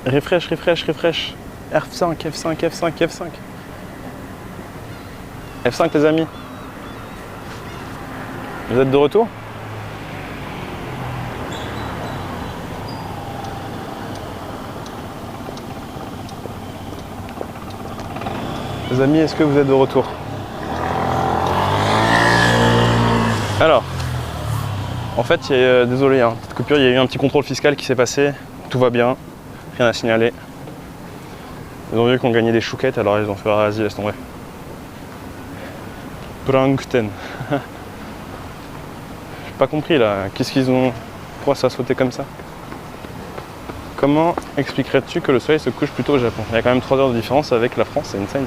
Refresh. F5, F5. F5 les amis. Vous êtes de retour? Les amis, est-ce que vous êtes de retour? Alors, en fait, désolé, hein, petite coupure, il y a eu un petit contrôle fiscal qui s'est passé, tout va bien, rien à signaler. Ils ont vu qu'on gagnait des chouquettes, alors ils ont fait vas-y, laisse tomber. Prankten. J'ai pas compris là, qu'est-ce qu'ils ont. Pourquoi ça a sauté comme ça? Comment expliquerais-tu que le soleil se couche plutôt au Japon? Il y a quand même 3 heures de différence avec la France, c'est insane.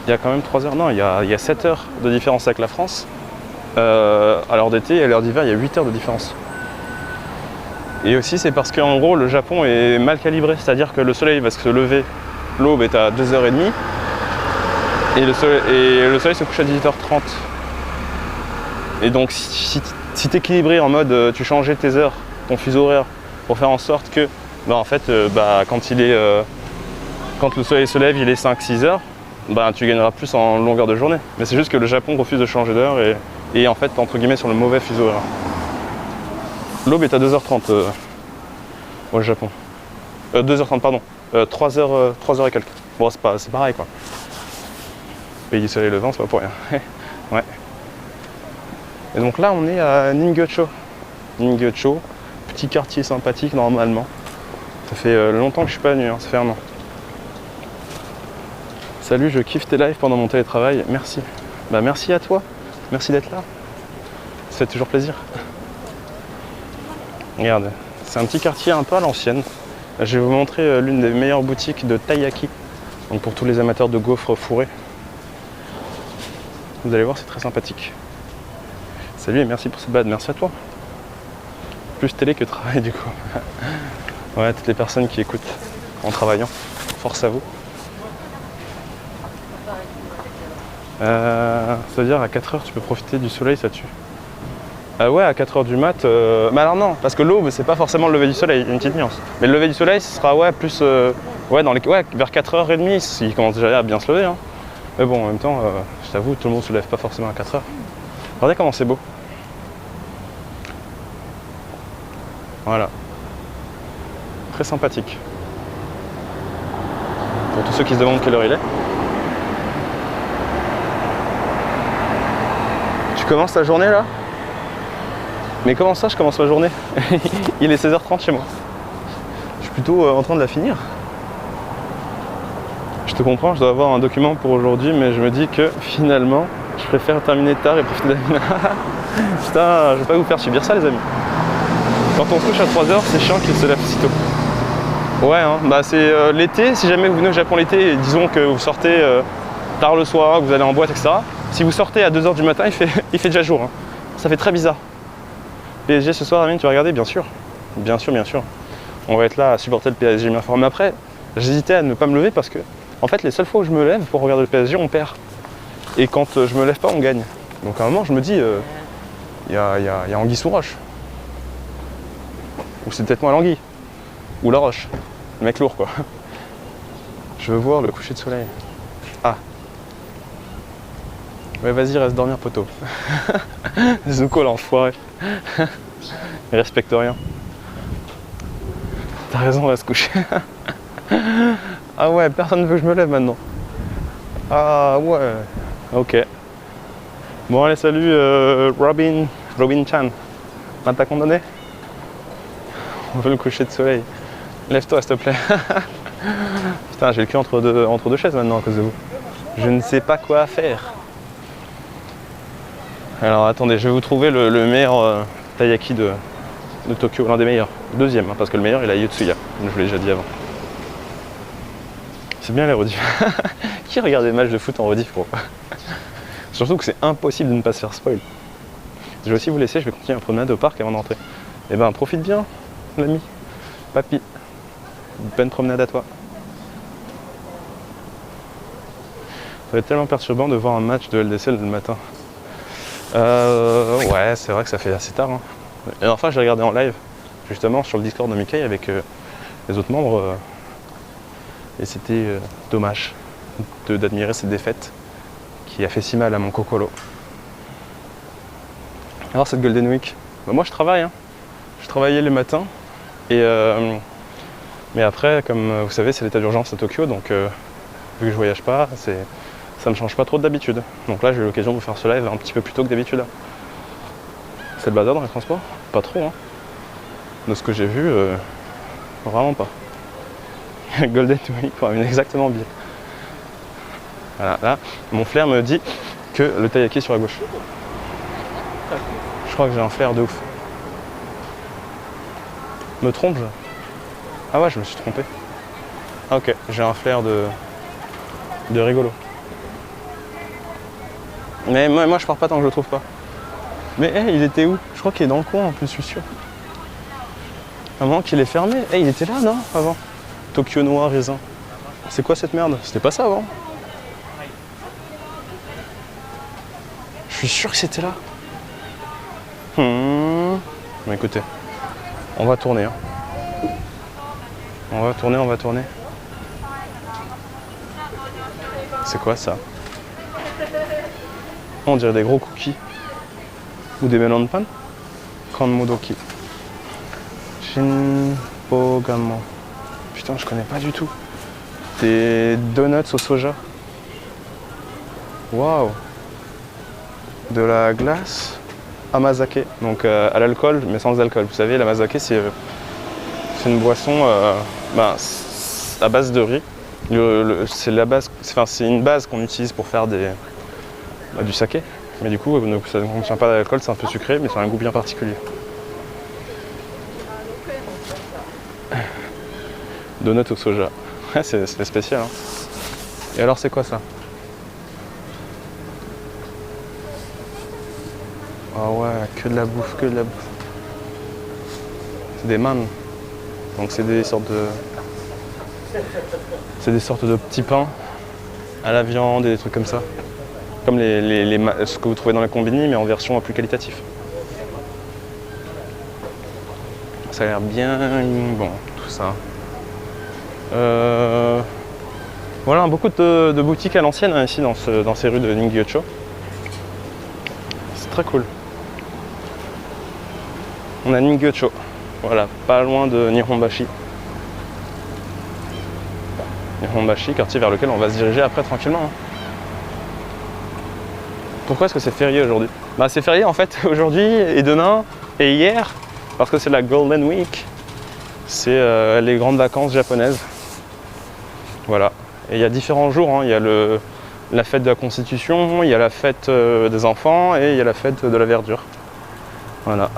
Il y a quand même 3 heures, non, il y a 7 heures de différence avec la France. À l'heure d'été et à l'heure d'hiver, il y a 8 heures de différence. Et aussi, c'est parce qu'en gros, le Japon est mal calibré, c'est-à-dire que le soleil va se lever, l'aube est à 2h30, et le soleil se couche à 18h30. Et donc, si tu es équilibré en mode, tu changeais tes heures, ton fuseau horaire, pour faire en sorte que, en fait, quand le soleil se lève, il est 5-6 heures, tu gagneras plus en longueur de journée. Mais c'est juste que le Japon refuse de changer d'heure et en fait, entre guillemets, sur le mauvais fuseau horaire. L'aube est à 2h30 au Japon. 2h30, pardon. 3h et quelques. Bon, c'est pareil, quoi. Pays du soleil levant, c'est pas pour rien. Ouais. Et donc là, on est à Ningyocho. Ningyocho, petit quartier sympathique, normalement. Ça fait longtemps que je suis pas venu, hein, ça fait 1 an. Salut, je kiffe tes lives pendant mon télétravail. Merci. Merci à toi. Merci d'être là. Ça fait toujours plaisir. Regarde, c'est un petit quartier un peu à l'ancienne. Je vais vous montrer l'une des meilleures boutiques de taiyaki. Donc pour tous les amateurs de gaufres fourrés. Vous allez voir, c'est très sympathique. Salut et merci pour cette balade. Merci à toi. Plus télé que travail du coup. Ouais, toutes les personnes qui écoutent en travaillant. Force à vous. Ça veut dire à 4h tu peux profiter du soleil, ça tue. Ouais, à 4h du mat. Mais alors non, parce que l'aube c'est pas forcément le lever du soleil, il y a une petite nuance. Mais le lever du soleil ce sera plus vers 4h30, il commence déjà à bien se lever. Hein. Mais bon, en même temps, je t'avoue, tout le monde se lève pas forcément à 4h. Regardez comment c'est beau. Voilà. Très sympathique. Pour tous ceux qui se demandent quelle heure il est. Tu commences ta journée là? Mais comment ça je commence ma journée? Il est 16h30 chez moi. Je suis plutôt en train de la finir. Je te comprends, je dois avoir un document pour aujourd'hui, mais je me dis que finalement, je préfère terminer tard et profiter de la vie. Putain, je vais pas vous faire subir ça les amis. Quand on se couche à 3h, c'est chiant qu'il se lève si tôt. Ouais, hein, c'est l'été, si jamais vous venez au Japon l'été, et disons que vous sortez tard le soir, que vous allez en boîte, etc. Si vous sortez à 2h du matin, il fait déjà jour. Hein. Ça fait très bizarre. PSG ce soir, Amine, tu vas regarder? Bien sûr. Bien sûr. On va être là à supporter le PSG, bien fort. Mais après, j'hésitais à ne pas me lever parce que, en fait, les seules fois où je me lève pour regarder le PSG, on perd. Et quand je me lève pas, on gagne. Donc à un moment, je me dis, il y a anguille sous roche. Ou c'est peut-être moi l'anguille. Ou la roche. Le mec lourd, quoi. Je veux voir le coucher de soleil. Ah. Ouais, vas-y, reste dormir, poteau. Zuko, l'enfoiré. Il respecte rien. T'as raison, on va se coucher. Ah ouais, personne ne veut que je me lève maintenant. Ah ouais. Ok. Bon, allez, salut, Robin Chan. T'as condamné? On veut le coucher de soleil. Lève-toi, s'il te plaît. Putain, j'ai le cul entre deux chaises maintenant à cause de vous. Je ne sais pas quoi faire. Alors attendez, je vais vous trouver le meilleur taiyaki de Tokyo, l'un des meilleurs. Le deuxième, hein, parce que le meilleur il est à Yotsuya, comme je vous l'ai déjà dit avant. C'est bien les rediffs. Qui regarde des matchs de foot en rediff, gros? Surtout que c'est impossible de ne pas se faire spoil. Je vais aussi vous laisser, je vais continuer à promenade au parc avant d'entrer. Eh ben profite bien, l'ami. Papy. Bonne promenade à toi. Ça va être tellement perturbant de voir un match de LDC le matin. Ouais, c'est vrai que ça fait assez tard. Hein. Et enfin, j'ai regardé en live, justement, sur le Discord de Mickey avec les autres membres. Et c'était dommage d'admirer cette défaite qui a fait si mal à mon cocolo. Alors cette Golden Week, bah, moi je travaille, hein. Je travaillais les matins et mais après, comme vous savez, c'est l'état d'urgence à Tokyo, donc vu que je voyage pas, ça me change pas trop d'habitude. Donc là j'ai eu l'occasion de vous faire ce live un petit peu plus tôt que d'habitude. C'est le bazar dans les transports? Pas trop, hein. De ce que j'ai vu, vraiment pas. Golden Week, exactement bien. Voilà, là, mon flair me dit que le taiyaki est sur la gauche. Je crois que j'ai un flair de ouf. Me trompe-je? Ah ouais, je me suis trompé. Ah ok, j'ai un flair de rigolo. Mais moi je pars pas tant que je le trouve pas. Mais il était où? Je crois qu'il est dans le coin en plus, je suis sûr. À un moment qu'il est fermé. Il était là, non? Avant. Tokyo noir raisin. C'est quoi cette merde? C'était pas ça avant? Je suis sûr que c'était là. Bon, écoutez, on va tourner. Hein. On va tourner. C'est quoi ça? On dirait des gros cookies. Ou des melons de pan. Kanmodoki. Shinbogamo. Putain, je connais pas du tout. Des donuts au soja. Waouh. De la glace. Amazake. Donc à l'alcool, mais sans alcool. Vous savez, l'amazake, c'est une boisson à base de riz. C'est une base qu'on utilise pour faire du saké. Mais du coup, ça ne contient pas d'alcool, c'est un peu sucré, mais ça a un goût bien particulier. Donut au soja. C'est spécial. Hein. Et alors, c'est quoi ça? Ah ouais, que de la bouffe, que de la bouffe. C'est des man. Donc c'est des sortes de petits pains à la viande et des trucs comme ça. Comme ce que vous trouvez dans les combini, mais en version plus qualitative. Ça a l'air bien bon, tout ça. Voilà, beaucoup de boutiques à l'ancienne hein, ici dans ces rues de Ningyocho. C'est très cool. On a Ningyocho, voilà, pas loin de Nihonbashi. Nihonbashi, quartier vers lequel on va se diriger après tranquillement. Hein. Pourquoi est-ce que c'est férié aujourd'hui? C'est férié en fait aujourd'hui et demain et hier, parce que c'est la Golden Week. C'est les grandes vacances japonaises. Voilà. Et il y a différents jours, hein. Il y a la fête de la Constitution, il y a la fête des enfants et il y a la fête de la verdure. Voilà.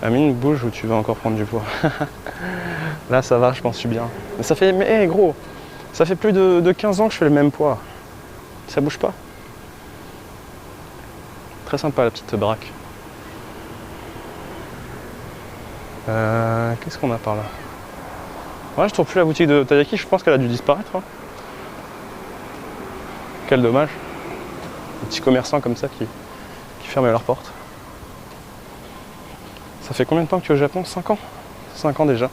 Amine, bouge ou tu vas encore prendre du poids? Là ça va, je pense que je suis bien. Mais ça fait, gros, ça fait plus de 15 ans que je fais le même poids. Ça bouge pas. Très sympa la petite baraque. Qu'est-ce qu'on a par là? Ouais, je trouve plus la boutique de taiyaki, je pense qu'elle a dû disparaître. Hein. Quel dommage. Des petits commerçants comme ça qui ferment leurs portes. Ça fait combien de temps que tu es au Japon? 5 ans? 5 ans déjà.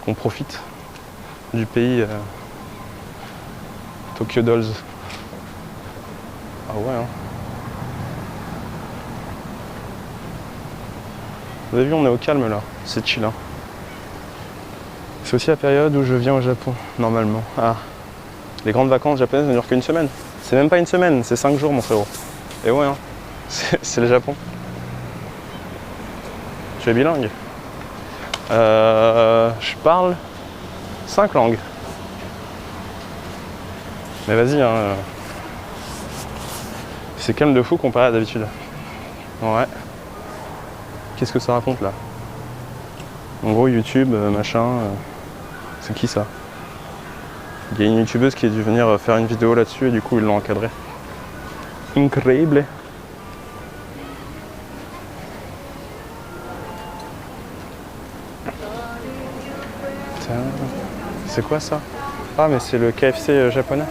Qu'on profite du pays Tokyo Dolls. Ah ouais, hein. Vous avez vu, on est au calme là. C'est chill, hein. C'est aussi la période où je viens au Japon, normalement. Ah, les grandes vacances japonaises ne durent qu'une semaine. C'est même pas une semaine, c'est 5 jours, mon frérot. Et ouais, hein. C'est le Japon. Tu es bilingue. Je parle 5 langues. Mais vas-y, hein. C'est calme de fou comparé à d'habitude. Ouais. Qu'est-ce que ça raconte là? En gros, YouTube, machin. C'est qui ça? Il y a une youtubeuse qui est dû venir faire une vidéo là-dessus et du coup ils l'ont encadré. Incroyable. C'est quoi ça? Ah mais c'est le KFC japonais.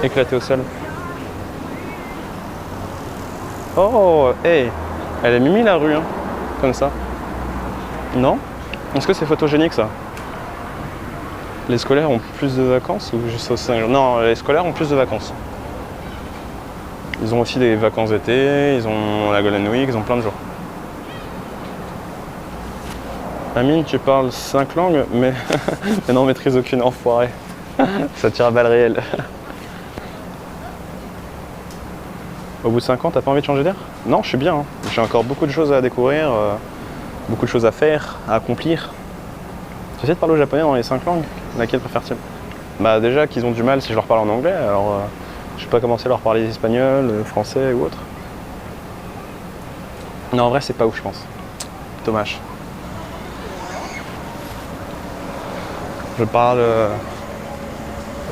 Éclaté au sol. Oh, hey, elle est mimi la rue, hein, comme ça. Non? Est-ce que c'est photogénique ça? Les scolaires ont plus de vacances ou juste aux 5 jours? Non, les scolaires ont plus de vacances. Ils ont aussi des vacances d'été, ils ont la Golden Week, ils ont plein de jours. Amine, tu parles 5 langues, mais n'en maîtrise aucune, enfoiré. Ça tire à balles réelles. Au bout de 5 ans, t'as pas envie de changer d'air? Non, je suis bien. Hein. J'ai encore beaucoup de choses à découvrir, beaucoup de choses à faire, à accomplir. Tu essaies de parler au japonais dans les 5 langues? Laquelle préfères-tu? Bah déjà qu'ils ont du mal si je leur parle en anglais, alors je vais pas commencer à leur parler espagnol, français ou autre. Non, en vrai, c'est pas ouf, je pense. Dommage. Je parle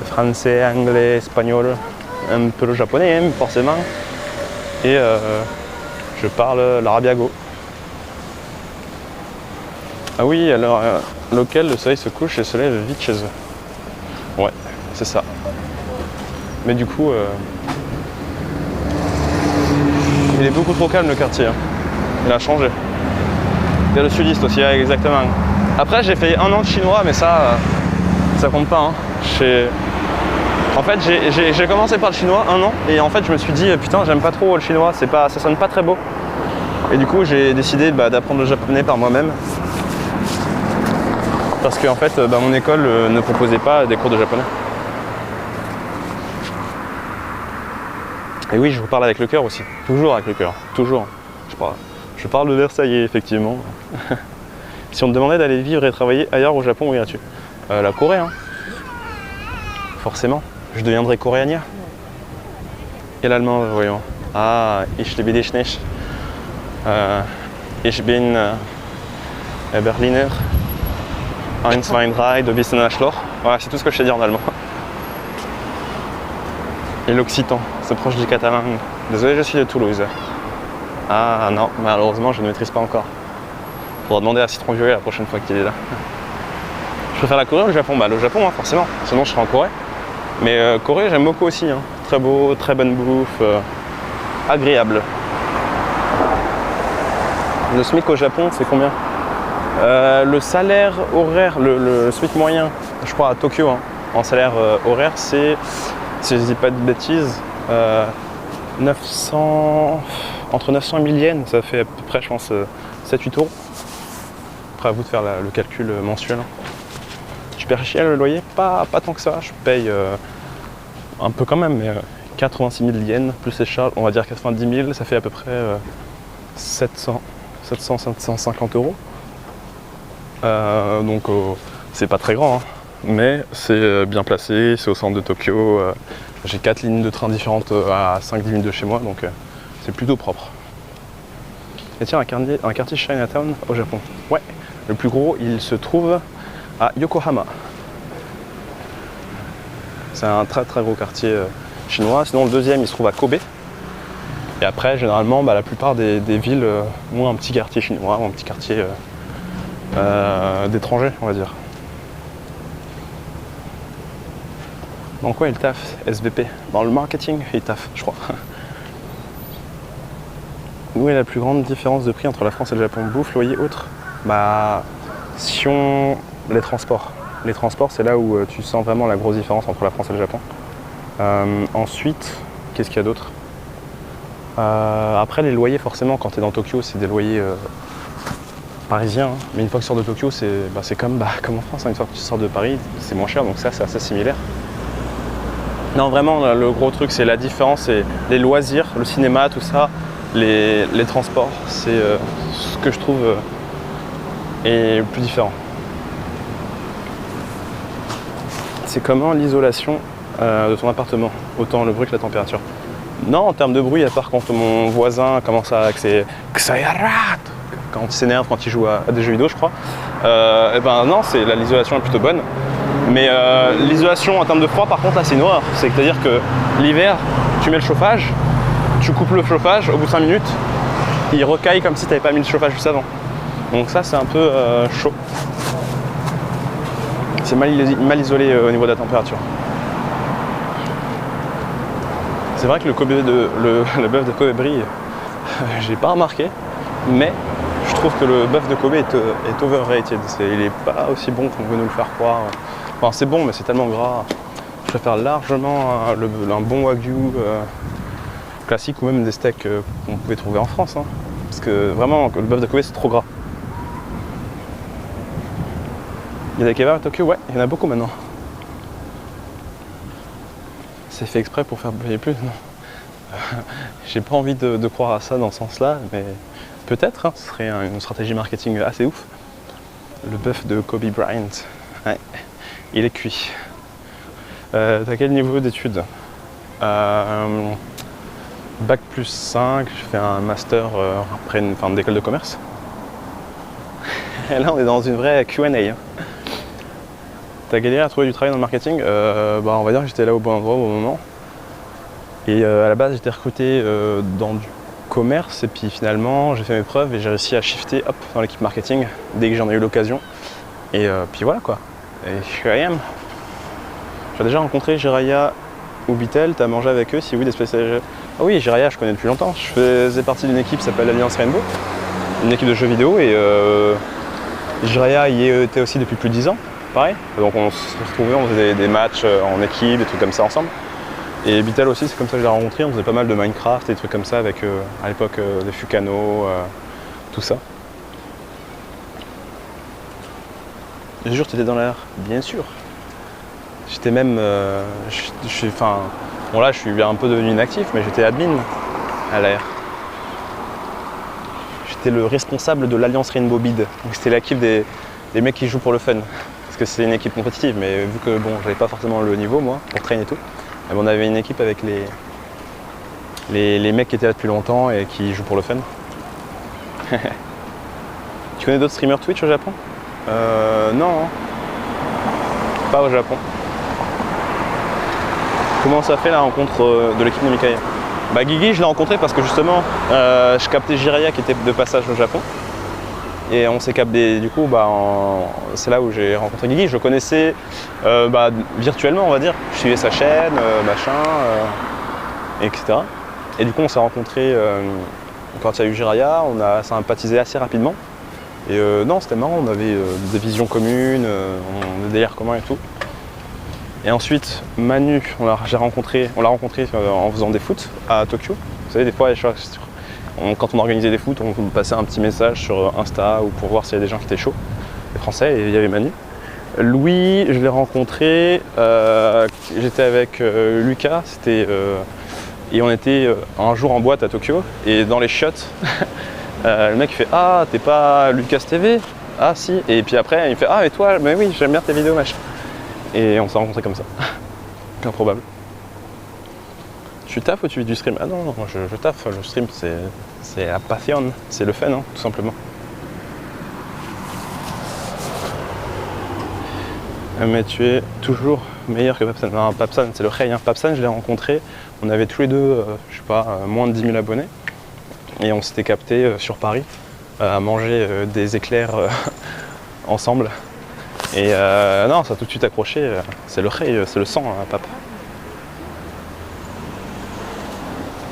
français, anglais, espagnol, un peu le japonais, hein, forcément. Et je parle l'arabiago. Ah oui, alors lequel le soleil se couche et le soleil se vite chez eux. Ouais, c'est ça. Mais du coup, il est beaucoup trop calme le quartier. Hein. Il a changé. Il y a le sudiste aussi, ouais, exactement. Après, j'ai fait 1 an de chinois, mais ça compte pas. Hein. En fait, j'ai commencé par le chinois 1 an, et en fait, je me suis dit, putain, j'aime pas trop le chinois, ça sonne pas très beau. Et du coup, j'ai décidé d'apprendre le japonais par moi-même. Parce qu'en fait, mon école ne proposait pas des cours de japonais. Et oui, je vous parle avec le cœur aussi. Toujours avec le cœur. Toujours. Je parle de Versailles, effectivement. Si on te demandait d'aller vivre et travailler ailleurs au Japon, où irais-tu? La Corée, hein. Forcément. Je deviendrai coréania. Et l'allemand, voyons. Ah, ich liebe dich nicht. Ich bin Berliner. 1, 2, 3, du bist ein Arschloch. Voilà, c'est tout ce que je sais dire en allemand. Et l'occitan, c'est proche du catalan. Désolé, je suis de Toulouse. Ah non, malheureusement, je ne maîtrise pas encore. Faudra demander à Citron Violet la prochaine fois qu'il est là. Je préfère la Corée ou le Japon? Bah le Japon, hein, forcément. Sinon, je serai en Corée. Mais Corée, j'aime beaucoup aussi. Hein. Très beau, très bonne bouffe, agréable. Le SMIC au Japon, c'est combien? Le salaire horaire, le SMIC moyen, je crois à Tokyo, hein, en salaire horaire, c'est, si je ne dis pas de bêtises, 900, entre 900 et 1000 yens, ça fait à peu près, je pense, 7-8 euros. Après, à vous de faire le calcul mensuel. Je paye cher le loyer, pas tant que ça, je paye un peu quand même, mais 86 000 yens, plus les charges, on va dire 90 000, ça fait à peu près 750 euros. Donc c'est pas très grand, hein, mais c'est bien placé, c'est au centre de Tokyo. J'ai 4 lignes de train différentes à 5-10 minutes de chez moi, donc c'est plutôt propre. Et tiens, un quartier Chinatown au Japon. Ouais, le plus gros, il se trouve à Yokohama. C'est un très très gros quartier chinois. Sinon, le deuxième, il se trouve à Kobe. Et après, généralement, la plupart des villes ont un petit quartier chinois, ou un petit quartier d'étrangers, on va dire. Dans quoi il taffe, SVP? Dans le marketing, il taffe, je crois. Où est la plus grande différence de prix entre la France et le Japon? Bouffe, loyer, autre? Les transports. Les transports, c'est là où tu sens vraiment la grosse différence entre la France et le Japon. Ensuite, qu'est-ce qu'il y a d'autre? Après, les loyers, forcément, quand tu es dans Tokyo, c'est des loyers parisiens. Hein. Mais une fois que tu sors de Tokyo, c'est comme en France. Hein. Une fois que tu sors de Paris, c'est moins cher, donc ça, c'est assez similaire. Non, vraiment, le gros truc, c'est la différence, c'est les loisirs, le cinéma, tout ça, les transports. C'est ce que je trouve est le plus différent. C'est comment l'isolation de ton appartement? Autant le bruit que la température. Non, en termes de bruit, à part quand mon voisin commence à quand il s'énerve, quand il joue à des jeux vidéo, je crois. Non, l'isolation est plutôt bonne. Mais l'isolation en termes de froid, par contre, là, c'est une horreur. C'est-à-dire que l'hiver, tu mets le chauffage, tu coupes le chauffage, au bout de 5 minutes, il recaille comme si tu n'avais pas mis le chauffage juste avant. Donc ça, c'est un peu chaud. C'est mal isolé au niveau de la température. C'est vrai que le bœuf de Kobe brille, j'ai pas remarqué, mais je trouve que le bœuf de Kobe est overrated. Il est pas aussi bon qu'on veut nous le faire croire. Enfin, c'est bon, mais c'est tellement gras. Je préfère largement un bon wagyu classique ou même des steaks qu'on pouvait trouver en France. Hein. Parce que vraiment, le bœuf de Kobe, c'est trop gras. Il y a des kebabs à Tokyo? Ouais, il y en a beaucoup maintenant. C'est fait exprès pour faire payer plus? Non. J'ai pas envie de croire à ça dans ce sens-là, mais peut-être, hein, ce serait une stratégie marketing assez ouf. Le bœuf de Kobe Bryant, ouais, il est cuit. T'as quel niveau d'études? Bac plus 5, je fais un master après une fin d'école de commerce. Et là on est dans une vraie Q&A. Hein. T'as galéré à trouver du travail dans le marketing? On va dire que j'étais là au bon endroit au bon moment. Et à la base j'étais recruté dans du commerce et puis finalement j'ai fait mes preuves et j'ai réussi à shifter dans l'équipe marketing dès que j'en ai eu l'occasion. Et puis voilà quoi. Et here I am. Tu as déjà rencontré Jiraya ou Bitel? Tu as mangé avec eux? Si oui, des spécialistes. Ah oui, Jiraya, je connais depuis longtemps. Je faisais partie d'une équipe qui s'appelle Alliance Rainbow, une équipe de jeux vidéo. Et Jiraya y était aussi depuis plus de 10 ans, pareil. Donc on se retrouvait, on faisait des matchs en équipe, des trucs comme ça ensemble. Et Bitel aussi, c'est comme ça que je l'ai rencontré. On faisait pas mal de Minecraft et des trucs comme ça avec à l'époque des Fukano, tout ça. Je jure, tu étais dans l'air, bien sûr. J'étais même, bon là je suis un peu devenu inactif, mais j'étais admin à l'AR. J'étais le responsable de l'Alliance Rainbow Bid. Donc c'était l'équipe des mecs qui jouent pour le fun. Parce que c'est une équipe compétitive, mais vu que bon, j'avais pas forcément le niveau moi, pour train et tout, on avait une équipe avec les mecs qui étaient là depuis longtemps et qui jouent pour le fun. Tu connais d'autres streamers Twitch au Japon? Non, hein. Pas au Japon. Comment ça fait la rencontre de l'équipe Nomikai? Guigui, je l'ai rencontré parce que justement, je captais Jiraya qui était de passage au Japon. Et on s'est capté, du coup, c'est là où j'ai rencontré Guigui. Je le connaissais virtuellement, on va dire. Je suivais sa chaîne, etc. Et du coup, on s'est rencontrés quand il y a eu Jiraya. On a sympathisé assez rapidement. Et non, c'était marrant, on avait des visions communes, des délires communs et tout. Et ensuite, Manu, on l'a rencontré en faisant des foot à Tokyo. Vous savez, des fois, quand on organisait des foot, on passait un petit message sur Insta ou pour voir s'il y a des gens qui étaient chauds, des Français, et il y avait Manu. Louis, je l'ai rencontré, j'étais avec Lucas, et on était un jour en boîte à Tokyo, et dans les chiottes, le mec il fait « Ah, t'es pas Lucas TV? Ah si !» Et puis après, il fait « Ah, mais toi, mais oui, j'aime bien tes vidéos, machin. » Et on s'est rencontrés comme ça. Improbable. Tu taffes ou tu vis du stream? Ah non, je taffe. Le stream, c'est la passion, c'est le fun, hein, tout simplement. Mais tu es toujours meilleur que Papsan. Non, Papsan, c'est le rey. Hein. Papsan, je l'ai rencontré. On avait tous les deux, je sais pas, moins de 10 000 abonnés. Et on s'était capté sur Paris à manger des éclairs ensemble. Et non, ça a tout de suite accroché. C'est le rey, c'est le sang, hein, Pape.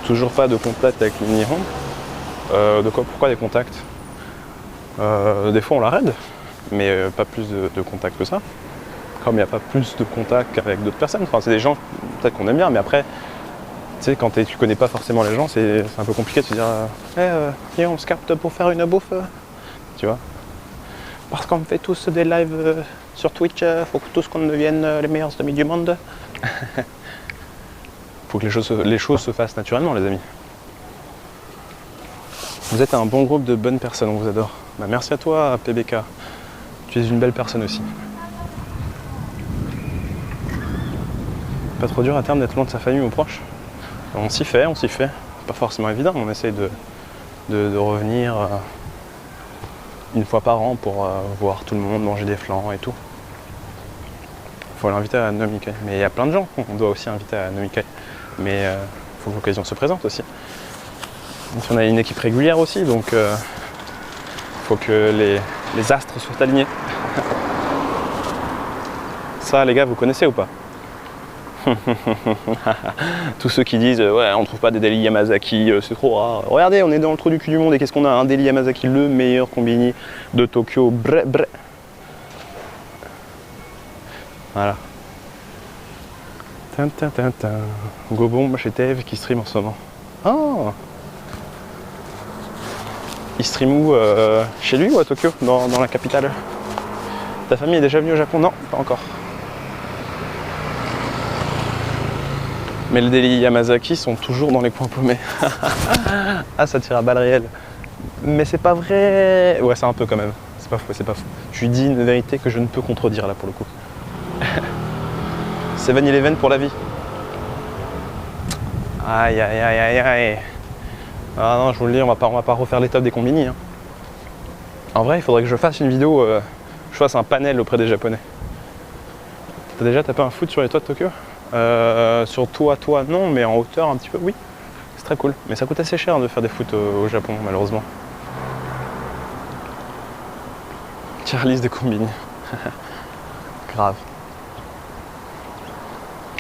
Toujours pas de contact avec le Nihon. De quoi? Pourquoi des contacts? Des fois on la raid, mais pas plus de contacts que ça. Comme il n'y a pas plus de contacts qu'avec d'autres personnes. Enfin, c'est des gens peut-être qu'on aime bien, mais après, tu sais, quand tu connais pas forcément les gens, c'est un peu compliqué de se dire viens, on se capte pour faire une bouffe. Tu vois? Parce qu'on fait tous des lives sur Twitch, faut que tous qu'on devienne les meilleurs amis du monde. Faut que les choses se fassent naturellement, les amis. Vous êtes un bon groupe de bonnes personnes, on vous adore. Merci à toi, PBK. Tu es une belle personne aussi. Pas trop dur à terme d'être loin de sa famille ou proche. On s'y fait. Pas forcément évident, on essaye de revenir une fois par an pour voir tout le monde, manger des flans et tout. Faut l'inviter à Nomikai. Mais il y a plein de gens qu'on doit aussi inviter à Nomikai. Mais il faut que l'occasion se présente aussi. Donc, on a une équipe régulière aussi, donc il faut que les astres soient alignés. Ça, les gars, vous connaissez ou pas? Tous ceux qui disent ouais, on trouve pas des Daily Yamazaki, c'est trop rare. Regardez, on est dans le trou du cul du monde et qu'est-ce qu'on a? Un Daily Yamazaki, le meilleur combini de Tokyo. Bré, bré. Voilà. Gobon chez Tev qui stream en ce moment. Oh, il stream où? Chez lui ou à Tokyo, dans la capitale? Ta famille est déjà venue au Japon? Non, pas encore. Mais les Daily Yamazaki sont toujours dans les coins paumés. Ah, ça tire à balles réelles. Mais c'est pas vrai. Ouais, c'est un peu quand même. C'est pas faux, c'est pas faux. Je lui dis une vérité que je ne peux contredire là pour le coup. 7-Eleven pour la vie. Aïe aïe aïe aïe aïe. Ah non, je vous le dis, on va pas refaire les tops des combini. Hein. En vrai, il faudrait que je fasse une vidéo, je fasse un panel auprès des Japonais. T'as déjà tapé un foot sur les toits de Tokyo? Sur toi non, mais en hauteur un petit peu, oui. C'est très cool. Mais ça coûte assez cher de faire des foot au Japon, malheureusement. Tier list des combini. Grave.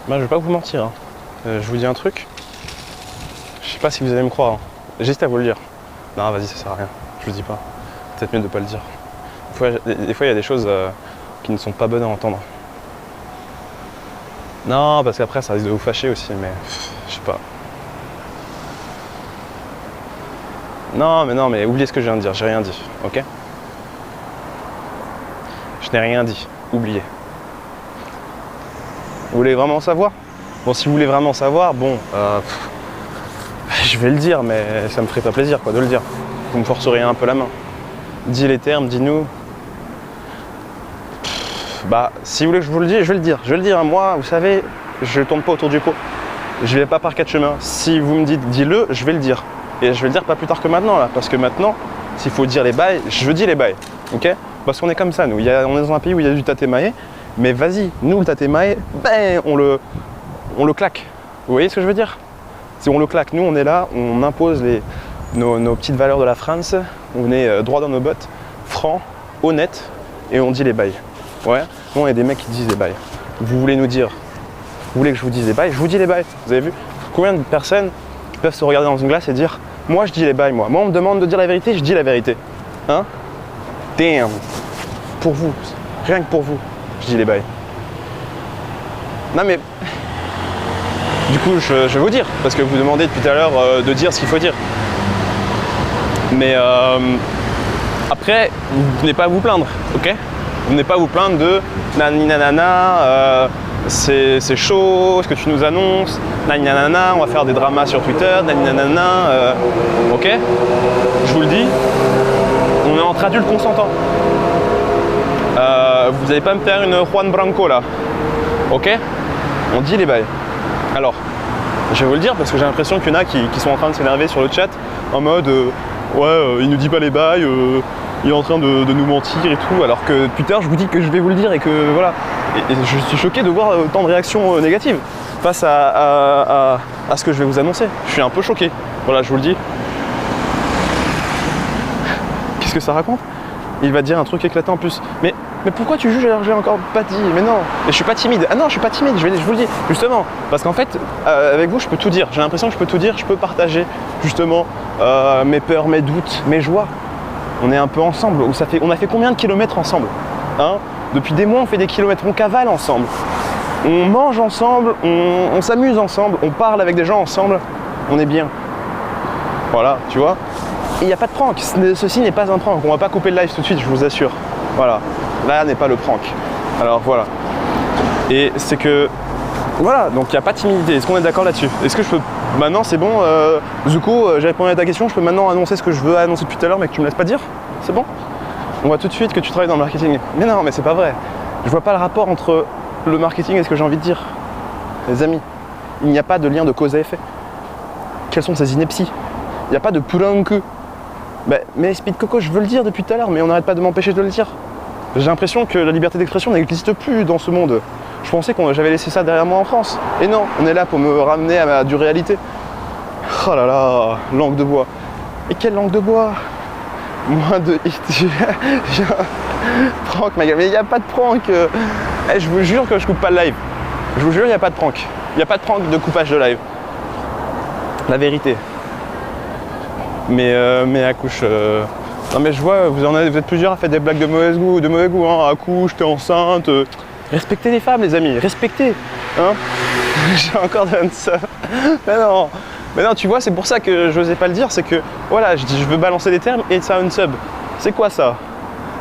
Ben, je vais pas vous mentir. Hein. Je vous dis un truc. Je sais pas si vous allez me croire. Hein. J'hésite à vous le dire. Non, vas-y, ça sert à rien. Je le dis pas. Peut-être mieux de pas le dire. Des fois, il y a des choses qui ne sont pas bonnes à entendre. Non, parce qu'après, ça risque de vous fâcher aussi, mais je sais pas. Non, mais oubliez ce que je viens de dire. J'ai rien dit, ok? Je n'ai rien dit. Oubliez. Vous voulez vraiment savoir? Bon, si vous voulez vraiment savoir, bon, je vais le dire, mais ça me ferait pas plaisir quoi, de le dire. Vous me forceriez un peu la main. Dis les termes, dis-nous. Bah, si vous voulez que je vous le dise, je vais le dire. Je vais le dire, hein. Moi, vous savez, je tourne pas autour du pot. Je vais pas par quatre chemins. Si vous me dites dis-le, je vais le dire. Et je vais le dire pas plus tard que maintenant, là. Parce que maintenant, s'il faut dire les bails, je dis les bails. Ok? Parce qu'on est comme ça, nous. On est dans un pays où il y a du tatemae. Mais vas-y, nous, le tatemae, ben, on le claque. Vous voyez ce que je veux dire? Si on le claque, nous, on est là, on impose nos petites valeurs de la France. On est droit dans nos bottes, franc, honnête, et on dit les bails. Ouais, nous, on est des mecs qui disent les bails. Vous voulez nous dire, vous voulez que je vous dise les bails? Je vous dis les bails. Vous avez vu? Combien de personnes peuvent se regarder dans une glace et dire moi, je dis les bails, moi. Moi, on me demande de dire la vérité, je dis la vérité. Hein? Damn! Pour vous, rien que pour vous. Je dis les bails. Non mais du coup je vais vous dire, parce que vous demandez depuis tout à l'heure de dire ce qu'il faut dire. Mais après, vous venez pas à vous plaindre, ok? Vous venez pas à vous plaindre de naninanana, c'est chaud, ce que tu nous annonces, naninanana, on va faire des dramas sur Twitter, naninanana, ok? Je vous le dis, on est entre adultes consentants. Vous n'allez pas me faire une Juan Branco là, ok? On dit les bails. Alors, je vais vous le dire parce que j'ai l'impression qu'il y en a qui sont en train de s'énerver sur le chat en mode ouais, il nous dit pas les bails, il est en train de nous mentir et tout, alors que plus tard je vous dis que je vais vous le dire et que voilà. Et je suis choqué de voir autant de réactions négatives face à ce que je vais vous annoncer. Je suis un peu choqué, voilà, je vous le dis. Qu'est-ce que ça raconte? Il va dire un truc éclatant en plus. Mais pourquoi tu juges alors que je l'ai encore pas dit? Mais non, mais je suis pas timide. Ah non, je suis pas timide, je vous le dis. Justement, parce qu'en fait, avec vous, je peux tout dire. J'ai l'impression que je peux tout dire, je peux partager justement mes peurs, mes doutes, mes joies. On est un peu ensemble. On a fait combien de kilomètres ensemble, hein? Depuis des mois, on fait des kilomètres, on cavale ensemble. On mange ensemble, on s'amuse ensemble, on parle avec des gens ensemble. On est bien. Voilà, tu vois. Et il n'y a pas de prank, ceci n'est pas un prank, on va pas couper le live tout de suite, je vous assure. Voilà, là n'est pas le prank. Alors voilà. Et c'est que, voilà, donc il n'y a pas de timidité, est-ce qu'on est d'accord là-dessus? Est-ce que je peux, maintenant c'est bon, Zuko, j'ai répondu à ta question, je peux maintenant annoncer ce que je veux annoncer depuis tout à l'heure mais que tu me laisses pas dire? C'est bon? On voit tout de suite que tu travailles dans le marketing. Mais non, mais c'est pas vrai. Je vois pas le rapport entre le marketing et ce que j'ai envie de dire. Les amis, il n'y a pas de lien de cause à effet. Quelles sont ces inepties? Il n'y a pas de prank. Mais Speed Coco, je veux le dire depuis tout à l'heure, mais on n'arrête pas de m'empêcher de le dire. J'ai l'impression que la liberté d'expression n'existe plus dans ce monde. Je pensais que j'avais laissé ça derrière moi en France. Et non, on est là pour me ramener à du réalité. Oh là là, langue de bois. Et quelle langue de bois? Moins de hit. Prank, ma gueule. Mais il n'y a pas de prank. Je vous jure que je coupe pas le live. Je vous jure, il n'y a pas de prank. Il n'y a pas de prank de coupage de live. La vérité. Mais accouche. Non mais je vois, vous êtes plusieurs à faire des blagues de mauvais goût, hein. Accouche, t'es enceinte. Respectez les femmes, les amis, respectez. Hein. J'ai encore de ça. Mais non, tu vois, c'est pour ça que je n'osais pas le dire, c'est que voilà, je dis je veux balancer des termes et ça unsub. C'est quoi ça?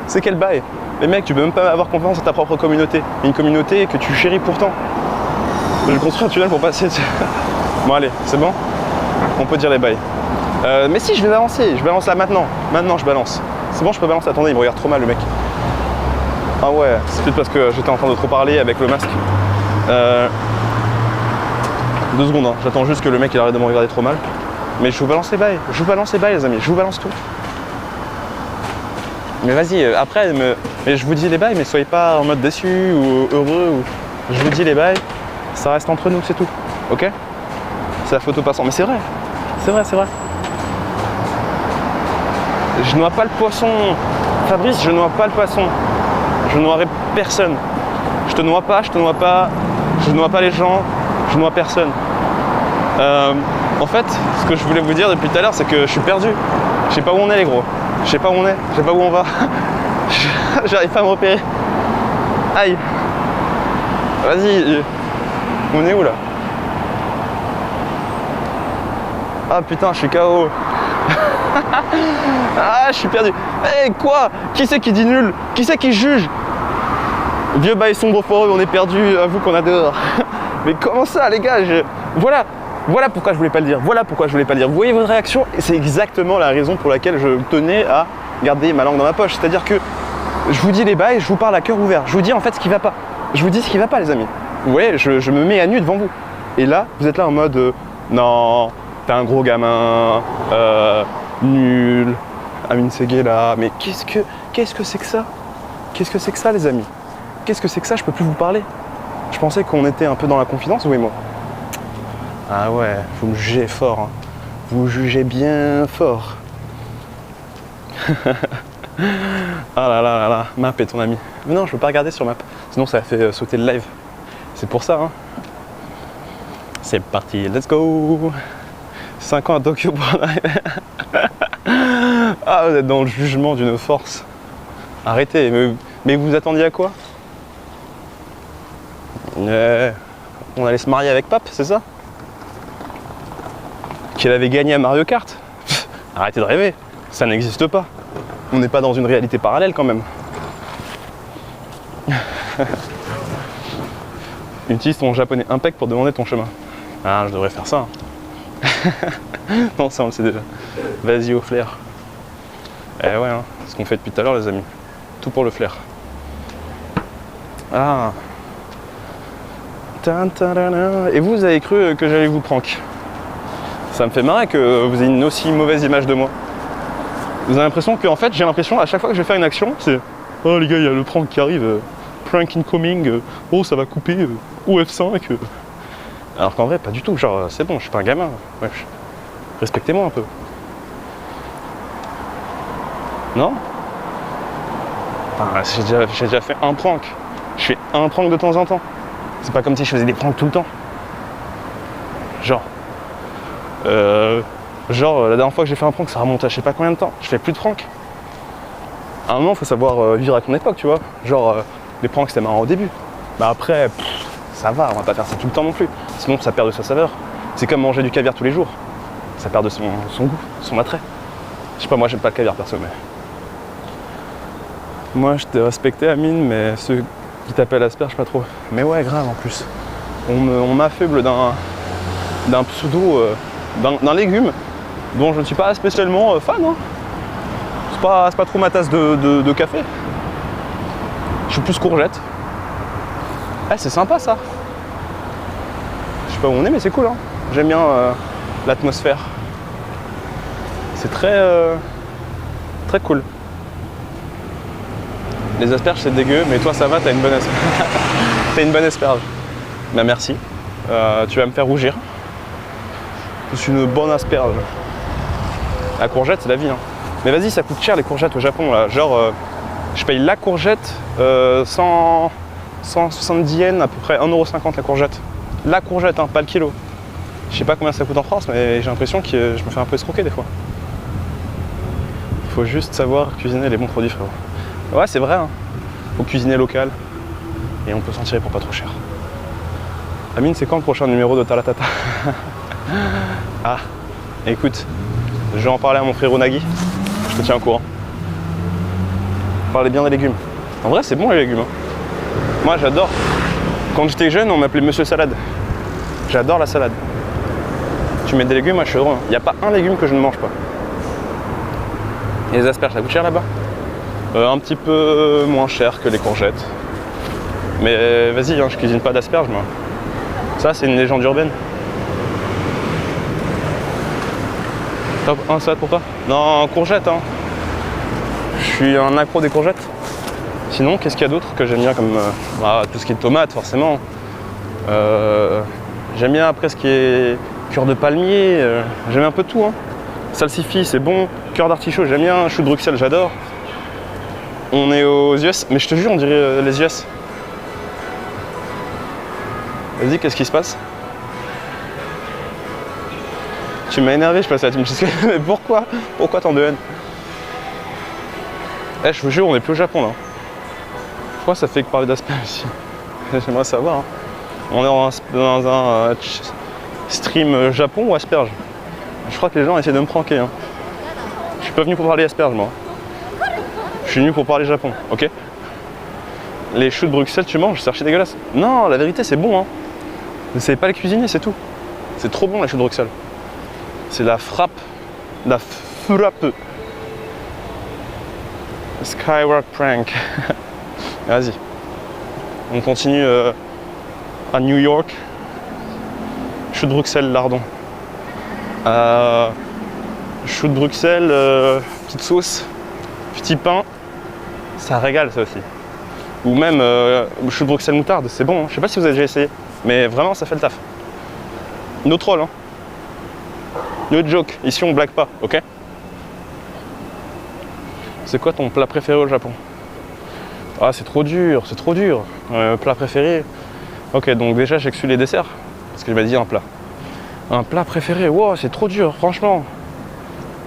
C'est quel bail? Mais mec, tu peux même pas avoir confiance en ta propre communauté. Une communauté que tu chéris pourtant. Je construis un tunnel pour passer. Bon allez, c'est bon? On peut dire les bails. Mais si, je vais balancer. Je balance là maintenant. Maintenant, je balance. C'est bon, je peux balancer. Attendez, il me regarde trop mal, le mec. Ah ouais, c'est peut-être parce que j'étais en train de trop parler avec le masque. 2 secondes, hein. J'attends juste que le mec il arrête de me regarder trop mal. Mais je vous balance les bails. Je vous balance les bails, les amis. Je vous balance tout. Mais vas-y, après, mais je vous dis les bails, mais soyez pas en mode déçu ou heureux. Je vous dis les bails. Ça reste entre nous, c'est tout. Ok? C'est la photo passante. Mais c'est vrai. C'est vrai, c'est vrai. Je noie pas le poisson. Fabrice, je noie pas le poisson. Je noierai personne. Je te noie pas, je te noie pas. Je noie pas les gens. Je noie personne. En fait, ce que je voulais vous dire depuis tout à l'heure, c'est que je suis perdu. Je sais pas où on est, les gros. Je sais pas où on est. Je sais pas où on va. J'arrive pas à me repérer. Aïe. Vas-y. On est où là? Ah putain, je suis KO. Ah, je suis perdu. Eh, quoi? Qui c'est qui dit nul? Qui c'est qui juge? Vieux bail sombre foreux, on est perdu, avoue qu'on a dehors. Mais comment ça, les gars? Voilà pourquoi je voulais pas le dire. Voilà pourquoi je voulais pas le dire. Vous voyez votre réaction? Et c'est exactement la raison pour laquelle je tenais à garder ma langue dans ma poche. C'est-à-dire que je vous dis les bails, je vous parle à cœur ouvert. Je vous dis en fait ce qui va pas. Je vous dis ce qui va pas, les amis. Vous voyez, je me mets à nu devant vous. Et là, vous êtes là en mode non, t'es un gros gamin, nul, Amine Seguela. Mais qu'est-ce que c'est que ça? Qu'est-ce que c'est que ça, les amis? Qu'est-ce que c'est que ça? Je peux plus vous parler. Je pensais qu'on était un peu dans la confidence, vous et moi. Ah ouais, vous me jugez fort. Hein. Vous jugez bien fort. Ah là là là là, Map est ton ami. Mais non, je peux pas regarder sur Map. Sinon, ça fait sauter le live. C'est pour ça. Hein. C'est parti, let's go. 5 ans à Tokyo pour un live. Ah, vous êtes dans le jugement d'une force. Arrêtez, mais vous attendiez à quoi? On allait se marier avec Pape, c'est ça? Qu'il avait gagné à Mario Kart? Arrêtez de rêver, ça n'existe pas. On n'est pas dans une réalité parallèle quand même. Utilise ton japonais impec pour demander ton chemin. Ah, je devrais faire ça. Non, ça on le sait déjà. Vas-y au flair. Eh ouais, hein, c'est ce qu'on fait depuis tout à l'heure, les amis. Tout pour le flair. Ah. Et vous avez cru que j'allais vous prank. Ça me fait marrer que vous ayez une aussi mauvaise image de moi. Vous avez l'impression que, en fait, j'ai l'impression à chaque fois que je vais faire une action, c'est oh les gars, il y a le prank qui arrive, prank incoming, oh ça va couper, ou F5. Alors qu'en vrai, pas du tout, genre c'est bon, je suis pas un gamin. Ouais, respectez-moi un peu. Non? Enfin, j'ai déjà fait un prank. Je fais un prank de temps en temps. C'est pas comme si je faisais des pranks tout le temps. Genre, la dernière fois que j'ai fait un prank, ça remonte à je sais pas combien de temps. Je fais plus de pranks. À un moment, il faut savoir vivre à ton époque, tu vois. Genre, les pranks, c'était marrant au début. Bah après, ça va, on va pas faire ça tout le temps non plus. Sinon, ça perd de sa saveur. C'est comme manger du caviar tous les jours. Ça perd de son goût, son attrait. Je sais pas, moi, j'aime pas le caviar, perso, mais... Moi, je t'ai respecté, Amine, mais ceux qui t'appellent asperge, pas trop. Mais ouais, grave, en plus. On m'affuble d'un pseudo... d'un légume dont je ne suis pas spécialement fan. Hein. C'est pas trop ma tasse de café. Je suis plus courgette. Ah, c'est sympa ça. Je sais pas où on est, mais c'est cool. Hein. J'aime bien l'atmosphère. C'est très cool. Les asperges c'est dégueu, mais toi ça va, t'as une bonne asperge. T'as une bonne asperge. Ben merci. Tu vas me faire rougir. Je suis une bonne asperge. La courgette, c'est la vie. Hein. Mais vas-y, ça coûte cher les courgettes au Japon. Là. Genre, je paye la courgette sans 170 yens, à peu près 1,50€ la courgette. La courgette, hein, pas le kilo. Je sais pas combien ça coûte en France, mais j'ai l'impression que je me fais un peu escroquer des fois. Faut juste savoir cuisiner les bons produits, frérot. Ouais, c'est vrai, hein. Faut cuisiner local. Et on peut s'en tirer pour pas trop cher. Amine, c'est quand le prochain numéro de Talatata? Ah, écoute, je vais en parler à mon frérot Nagui. Je te tiens au courant. Parlez bien des légumes. En vrai, c'est bon les légumes. Hein. Moi, j'adore. Quand j'étais jeune, on m'appelait Monsieur Salade. J'adore la salade. Tu mets des légumes, moi je suis heureux. Il n'y a pas un légume que je ne mange pas. Et les asperges, ça coûte cher là-bas? Un petit peu moins cher que les courgettes. Mais vas-y, hein, je cuisine pas d'asperges moi. Ça, c'est une légende urbaine. Top 1 salade pour toi? Non, courgettes, hein. Je suis un accro des courgettes. Sinon, qu'est-ce qu'il y a d'autre que j'aime bien comme tout ce qui est tomates, forcément. J'aime bien après ce qui est cœur de palmier. J'aime un peu tout. Hein. Salsifis, c'est bon. Cœur d'artichaut, j'aime bien. Chou de Bruxelles, j'adore. On est aux US, mais je te jure, on dirait les US. Vas-y, qu'est-ce qui se passe? Tu m'as énervé, je passe à la team cheesecake. Mais pourquoi? Pourquoi tant de haine? Eh, je vous jure, on n'est plus au Japon là. Pourquoi ça fait que parler d'asperges ici? J'aimerais savoir. Hein. On est dans un stream Japon ou asperges? Je crois que les gens essaient de me pranker. Hein. Je suis pas venu pour parler asperges moi. Je suis venu pour parler Japon, ok? Les choux de Bruxelles, tu manges, c'est archi dégueulasse. Non, la vérité, c'est bon. Hein. Vous savez pas les cuisiner, c'est tout. C'est trop bon les choux de Bruxelles. C'est la frappe. La frappe. Skywalk prank. Vas-y. On continue à New York. Choux de Bruxelles, lardon. Choux de Bruxelles, petite sauce, petit pain. Ça régale ça aussi. Ou même choux de Bruxelles moutarde, c'est bon. Hein. Je sais pas si vous avez déjà essayé, mais vraiment ça fait le taf. No troll, hein. No joke. Ici on blague pas, ok? C'est quoi ton plat préféré au Japon? Ah, c'est trop dur, c'est trop dur. Plat préféré? Ok, donc déjà j'exclus les desserts, parce que je m'ai dit un plat. Un plat préféré? Wow, c'est trop dur, franchement.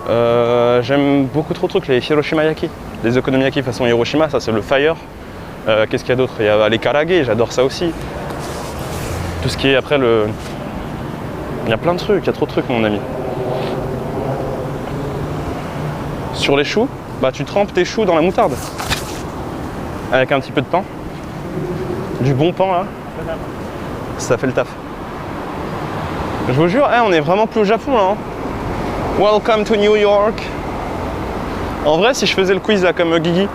J'aime beaucoup trop de trucs, les Hiroshima Yaki. Les okonomiyaki façon Hiroshima, ça c'est le fire. Qu'est-ce qu'il y a d'autre? Il y a les karage, j'adore ça aussi. Tout ce qui est après le... Il y a plein de trucs, il y a trop de trucs mon ami. Sur les choux, bah tu trempes tes choux dans la moutarde. Avec un petit peu de pain. Du bon pain là. Ça fait le taf. Je vous jure, on est vraiment plus au Japon là. Hein. Welcome to New York. En vrai, si je faisais le quiz là comme Guigui,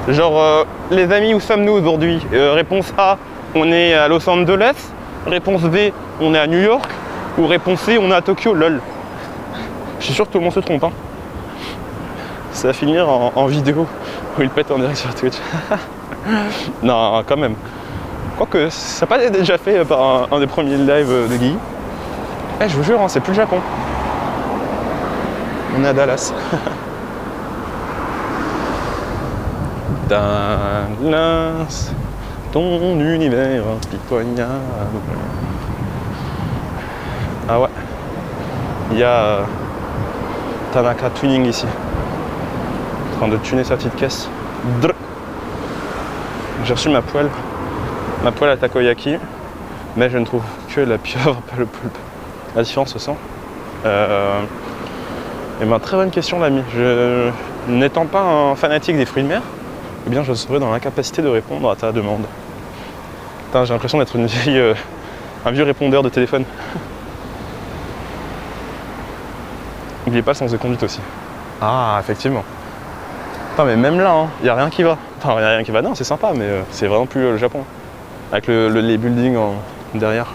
genre les amis, où sommes-nous aujourd'hui? Réponse A, on est à Los Angeles. Réponse B, on est à New York. Ou réponse C, on est à Tokyo, lol. Je suis sûr que tout le monde se trompe. Hein. Ça va finir en vidéo où il pète en direct sur Twitch. Non, quand même. Quoique, ça n'a pas été déjà fait par un des premiers lives de Guy. Je vous jure, hein, c'est plus le Japon. On est à Dallas. Dallas, ton univers impitoyable. Ah ouais. Il y a Tanaka Tuning ici. En train de tuner sa petite caisse. J'ai reçu ma poêle à takoyaki, mais je ne trouve que la pieuvre, pas le poulpe. La différence se sent. Et ben, très bonne question l'ami. N'étant pas un fanatique des fruits de mer, eh bien je serais dans l'incapacité de répondre à ta demande. J'ai l'impression d'être un vieux répondeur de téléphone. N'oubliez pas le sens de conduite aussi. Ah, effectivement. Putain, mais même là, il n'y a rien qui va. Enfin, il n'y a rien qui va, non, c'est sympa, mais c'est vraiment plus le Japon. Avec les buildings derrière.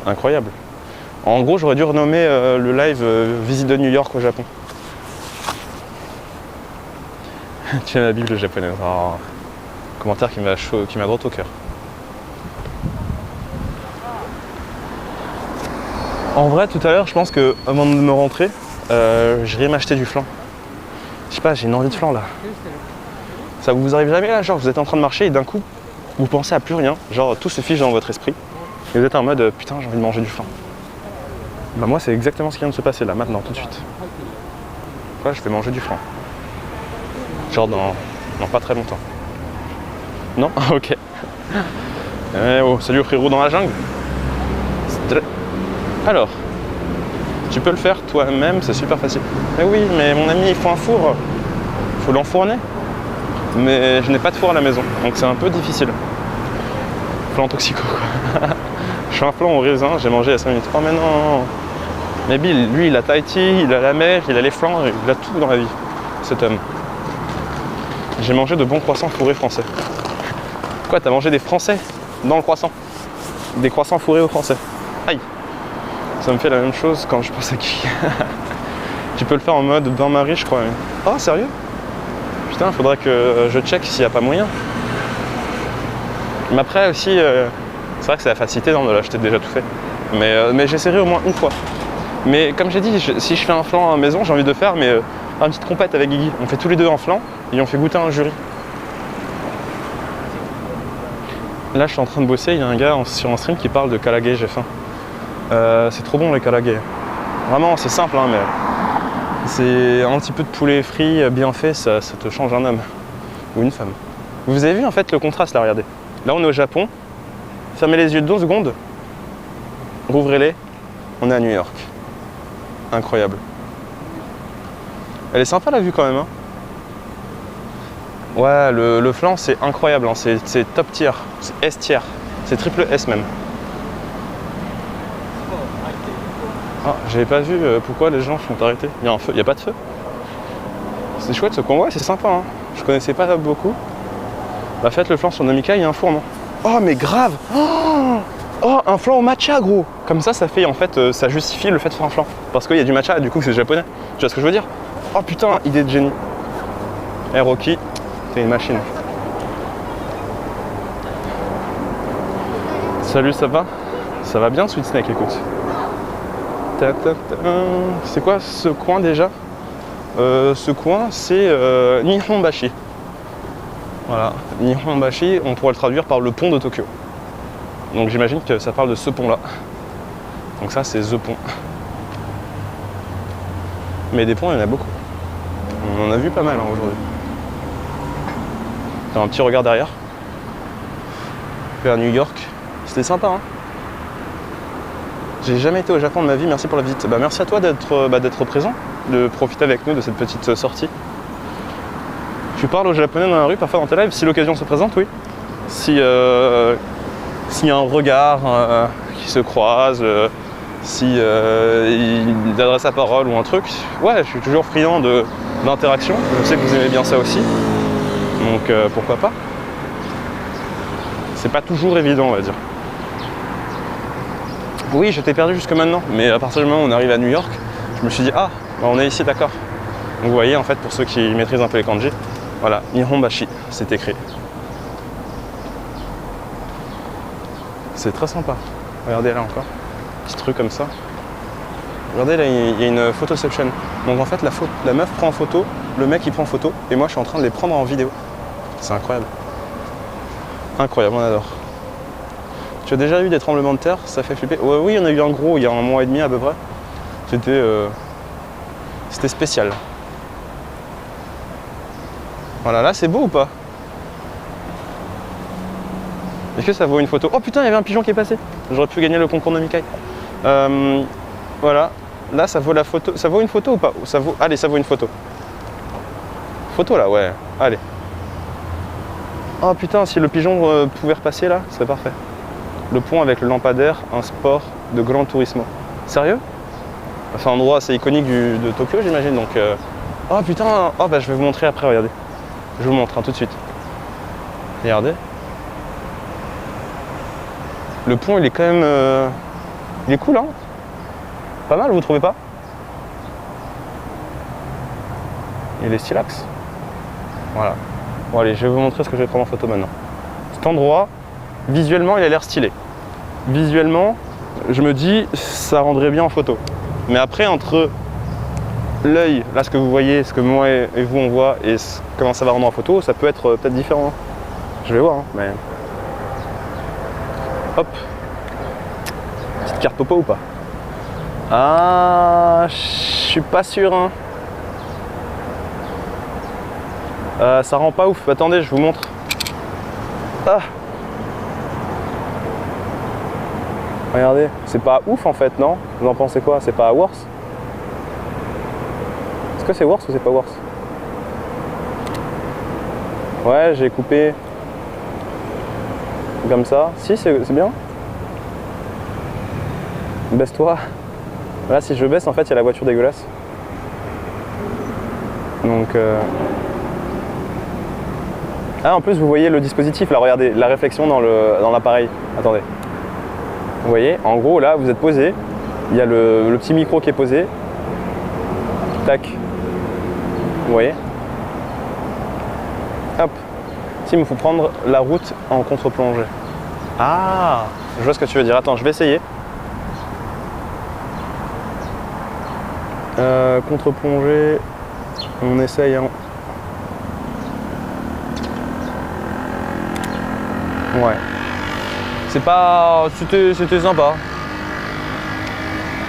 Incroyable. En gros, j'aurais dû renommer le live Visite de New York au Japon. Tu as la Bible japonaise. Oh, commentaire qui m'a droit au cœur. En vrai, tout à l'heure, je pense que avant de me rentrer, j'irai m'acheter du flan. Je sais pas, j'ai une envie de flan là. Ça vous arrive jamais là, genre vous êtes en train de marcher et d'un coup, vous pensez à plus rien, genre tout se fiche dans votre esprit, et vous êtes en mode putain j'ai envie de manger du flan. Bah moi c'est exactement ce qui vient de se passer là, maintenant, tout de suite. Là je vais manger du flan. Genre dans pas très longtemps. Non? Ok. Oh, salut frérot dans la jungle. Alors, tu peux le faire toi-même, c'est super facile. Mais oui, mais mon ami il faut un four, il faut l'enfourner. Mais je n'ai pas de four à la maison, donc c'est un peu difficile. Flan toxico quoi. Je fais un flan au raisin, j'ai mangé il y a 5 minutes. Oh mais non. Mais Bill, lui il a Tahiti, il a la mer, il a les flans, il a tout dans la vie, cet homme. J'ai mangé de bons croissants fourrés français. Quoi, t'as mangé des français dans le croissant? Des croissants fourrés aux français. Aïe. Ça me fait la même chose quand je pense à qui. Tu peux le faire en mode bain-marie je crois. Oh sérieux? Putain, il faudrait que je check s'il n'y a pas moyen. Mais après aussi, c'est vrai que c'est la facilité de l'acheter déjà tout fait. Mais j'essaierai au moins une fois. Mais comme j'ai dit, si je fais un flan à la maison, j'ai envie de faire une petite compète avec Guigui. On fait tous les deux un flan et on fait goûter un jury. Là, je suis en train de bosser, il y a un gars sur un stream qui parle de kalagay, j'ai faim. C'est trop bon les kalagay. Vraiment, c'est simple, hein, mais c'est un petit peu de poulet frit bien fait, ça te change un homme ou une femme. Vous avez vu en fait le contraste là, regardez. Là, on est au Japon. Fermez les yeux 2 secondes. Rouvrez-les. On est à New York. Incroyable. Elle est sympa la vue quand même. Hein. Ouais, le flan c'est incroyable, hein. C'est top tier, c'est S tier, c'est triple S même. Ah, j'avais pas vu pourquoi les gens sont arrêtés. Il y a un feu, il n'y a pas de feu. C'est chouette ce coin, ouais, c'est sympa. Hein. Je connaissais pas beaucoup. Bah faites le flan sur Namika, il y a un four, non? Oh mais grave. Oh, un flan au matcha gros. Comme ça fait en fait, ça justifie le fait de faire un flan. Parce qu'il y a du matcha et du coup c'est japonais. Tu vois ce que je veux dire? Oh putain, idée de génie. Hey Rocky, t'es une machine. Salut, ça va? Ça va bien Sweet Snake, écoute. C'est quoi ce coin déjà? Ce coin c'est Nihonbashi. Voilà, Nihonbashi, on pourrait le traduire par le pont de Tokyo. Donc j'imagine que ça parle de ce pont là. Donc ça c'est The Pont. Mais des ponts il y en a beaucoup. On en a vu pas mal hein, aujourd'hui. T'as un petit regard derrière. Vers New York. C'était sympa hein. J'ai jamais été au Japon de ma vie, merci pour la visite. Bah, merci à toi d'être présent, de profiter avec nous de cette petite sortie. Tu parles aux japonais dans la rue, parfois dans tes lives, si l'occasion se présente, oui. S'il y a un regard qui se croise, il adresse la parole ou un truc, ouais, je suis toujours friand d'interaction. Je sais que vous aimez bien ça aussi, donc pourquoi pas. C'est pas toujours évident, on va dire. Oui, je t'ai perdu jusque maintenant, mais à partir du moment où on arrive à New York, je me suis dit, ah, bah on est ici, d'accord. Donc vous voyez, en fait, pour ceux qui maîtrisent un peu les kanji, voilà, Nihonbashi, c'est écrit. C'est très sympa. Regardez là encore, petit truc comme ça. Regardez là, il y a une photoception. Donc en fait, la meuf prend en photo, le mec il prend en photo, et moi je suis en train de les prendre en vidéo. C'est incroyable. Incroyable, on adore. Tu as déjà eu des tremblements de terre? Ça fait flipper? Ouais, oui, on a eu un gros il y a 1 mois et demi à peu près. C'était spécial. Voilà, là c'est beau ou pas? Est-ce que ça vaut une photo? Oh putain, il y avait un pigeon qui est passé. J'aurais pu gagner le concours de Mikai. Voilà, là ça vaut la photo. Ça vaut une photo ou pas? Allez, ça vaut une photo. Photo là, ouais. Allez. Oh putain, si le pigeon pouvait repasser là, ce serait parfait. Le pont avec le lampadaire, un sport de Gran Turismo. Sérieux? C'est un endroit assez iconique de Tokyo, j'imagine. Donc, oh putain, oh bah je vais vous montrer après, regardez. Je vous montre hein, tout de suite. Regardez. Le pont, il est quand même, il est cool, hein? Pas mal, vous trouvez pas? Il est stylax. Voilà. Bon allez, je vais vous montrer ce que je vais prendre en photo maintenant. Cet endroit, visuellement, il a l'air stylé. Visuellement, je me dis, ça rendrait bien en photo. Mais après, entre l'œil, là ce que vous voyez, ce que moi et vous on voit, et comment ça va rendre en photo, ça peut être peut-être différent. Je vais voir, hein, mais... Hop. Petite carte popo ou pas? Ah, je suis pas sûr, hein. Ça rend pas ouf. Attendez, je vous montre. Ah. Regardez, c'est pas ouf en fait, non? Vous en pensez quoi? C'est pas worse? Est-ce que c'est worse ou c'est pas worse? Ouais, j'ai coupé comme ça. Si, c'est bien. Baisse-toi. Là, si je baisse, en fait, il y a la voiture dégueulasse. Donc... Ah, en plus, vous voyez le dispositif, là, regardez, la réflexion dans l'appareil. Attendez. Vous voyez, en gros, là, vous êtes posé. Il y a le petit micro qui est posé. Tac. Vous voyez? Hop. Si, il me faut prendre la route en contre-plongée. Ah, je vois ce que tu veux dire. Attends, je vais essayer. Contre-plongée. On essaye, hein. Ouais. C'est pas... C'était sympa.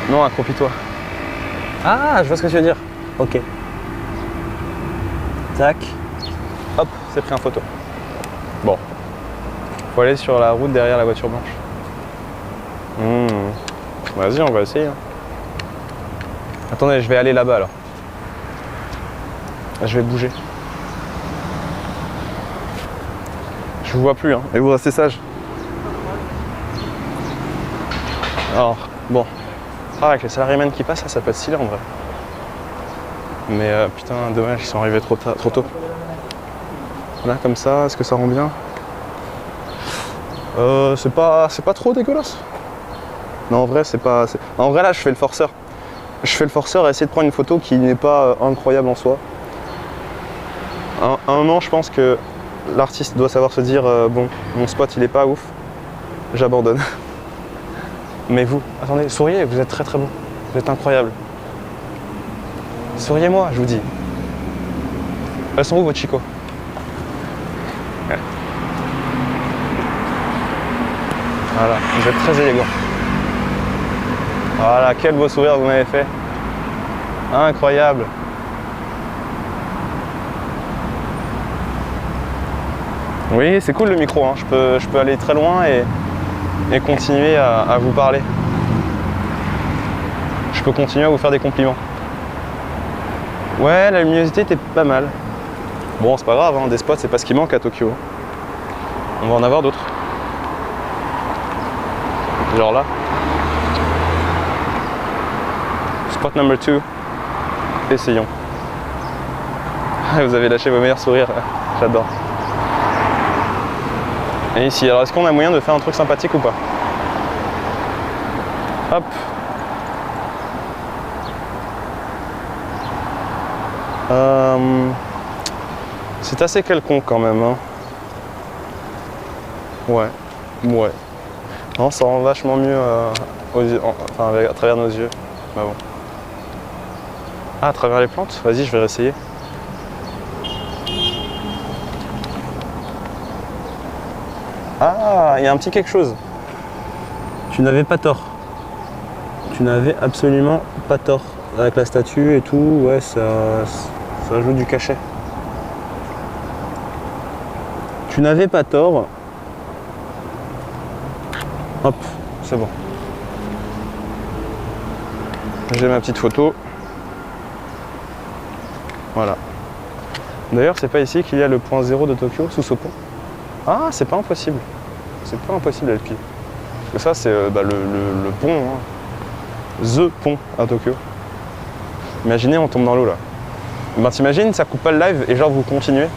Non, accroupis-toi. Ah, je vois ce que tu veux dire. Ok. Tac. Hop, c'est pris en photo. Bon. Faut aller sur la route derrière la voiture blanche. Vas-y, on va essayer. Hein. Attendez, je vais aller là-bas alors. Je vais bouger. Je vous vois plus, hein. Et vous restez sage. Alors, bon. Ah, avec les salariés qui passent, ça peut être stylé en vrai. Mais putain, dommage, ils sont arrivés trop tôt. Là, comme ça, est-ce que ça rend bien? C'est pas trop dégueulasse. Non, en vrai, c'est pas... En vrai, là, je fais le forceur. Je fais le forceur à essayer de prendre une photo qui n'est pas incroyable en soi. À un moment, je pense que l'artiste doit savoir se dire bon, mon spot, il est pas ouf. J'abandonne. Mais vous, attendez, souriez, vous êtes très très beau. Vous êtes incroyable. Souriez-moi, je vous dis. Elles sont où vos chicos? Ouais. Voilà, vous êtes très élégant. Voilà, quel beau sourire vous m'avez fait. Incroyable. Oui, c'est cool le micro, hein. Je peux aller très loin et continuer à vous parler. Je peux continuer à vous faire des compliments. Ouais, la luminosité était pas mal. Bon, c'est pas grave, hein. Des spots, c'est pas ce qui manque à Tokyo. On va en avoir d'autres. Genre là. Spot number 2. Essayons. Vous avez lâché vos meilleurs sourires. J'adore. Et ici, alors est-ce qu'on a moyen de faire un truc sympathique ou pas? Hop. C'est assez quelconque quand même. Hein. Ouais. Ouais. Non, ça rend vachement mieux aux yeux, enfin, à travers nos yeux. Bah bon. Ah, à travers les plantes? Vas-y, je vais réessayer. Ah, il y a un petit quelque chose. Tu n'avais pas tort. Tu n'avais absolument pas tort. Avec la statue et tout, ouais, ça ajoute du cachet. Tu n'avais pas tort. Hop, c'est bon. J'ai ma petite photo. Voilà. D'ailleurs, c'est pas ici qu'il y a le point 0 de Tokyo, sous ce pont. Ah, c'est pas impossible. C'est pas impossible à pied. Parce que ça, c'est le pont, hein. The pont à Tokyo. Imaginez, on tombe dans l'eau là. Ben t'imagines, ça coupe pas le live et genre vous continuez.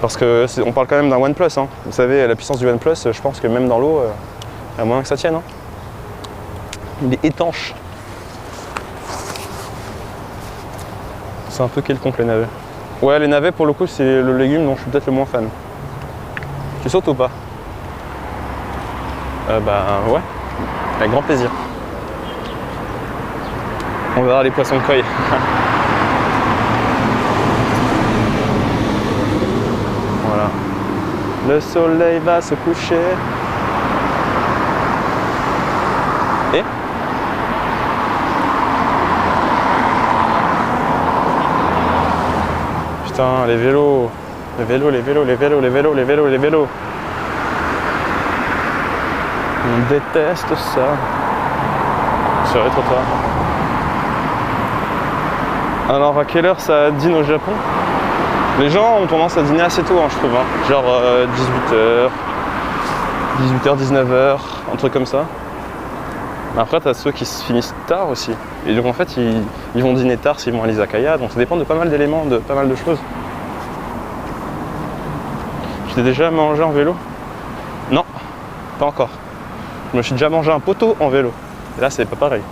Parce que on parle quand même d'un OnePlus, hein. Vous savez, la puissance du OnePlus, je pense que même dans l'eau, il y a moyen que ça tienne. Hein. Il est étanche. C'est un peu quelconque les navets. Ouais, les navets pour le coup, c'est le légume dont je suis peut-être le moins fan. Tu sautes ou pas? Bah ouais, avec grand plaisir. On verra les poissons koi. Voilà. Le soleil va se coucher. Et putain, les vélos. Les vélos, les vélos, les vélos, les vélos, les vélos, les vélos. On déteste ça. Sur les trottoirs. Alors à quelle heure ça dîne au Japon? Les gens ont tendance à dîner assez tôt, hein, je trouve. Hein. Genre 18h, 19h, un truc comme ça. Après, t'as ceux qui se finissent tard aussi. Et donc en fait, ils vont dîner tard s'ils vont à l'izakaya. Donc ça dépend de pas mal d'éléments, de pas mal de choses. Je t'ai déjà mangé en vélo? Non, pas encore. Je me suis déjà mangé un poteau en vélo. Et là, c'est pas pareil.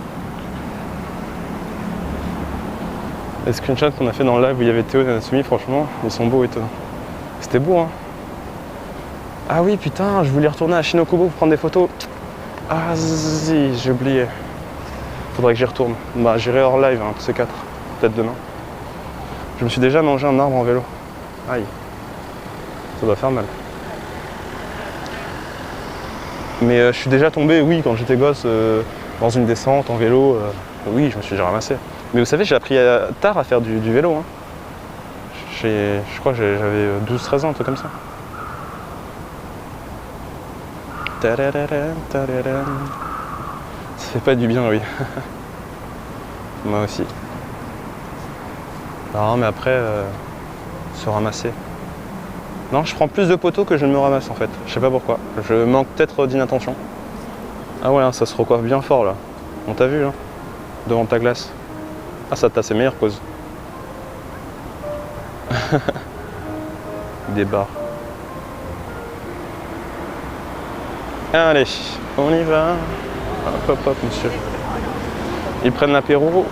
Les screenshots qu'on a fait dans le live où il y avait Théo et Natsumi, franchement, ils sont beaux et étonnants. C'était beau, hein. Ah oui, putain, je voulais retourner à Shinokubo pour prendre des photos. Ah, si, j'ai oublié. Faudrait que j'y retourne. Bah, j'irai hors live, hein, tous ces quatre. Peut-être demain. Je me suis déjà mangé un arbre en vélo. Aïe. Ça doit faire mal. Mais je suis déjà tombé, oui, quand j'étais gosse, dans une descente en vélo. Oui, je me suis déjà ramassé. Mais vous savez, j'ai appris tard à faire du vélo. Hein. Je crois que j'avais 12-13 ans, un truc comme ça. Ça fait pas du bien, oui. Moi aussi. Non, mais après, se ramasser. Non, je prends plus de poteaux que je ne me ramasse en fait. Je sais pas pourquoi. Je manque peut-être d'inattention. Ah ouais, hein, ça se recoiffe bien fort là. On t'a vu, hein, devant ta glace. Ah, ça t'a ses meilleures causes. Des bars. Allez, on y va. Hop, hop, hop, monsieur. Ils prennent l'apéro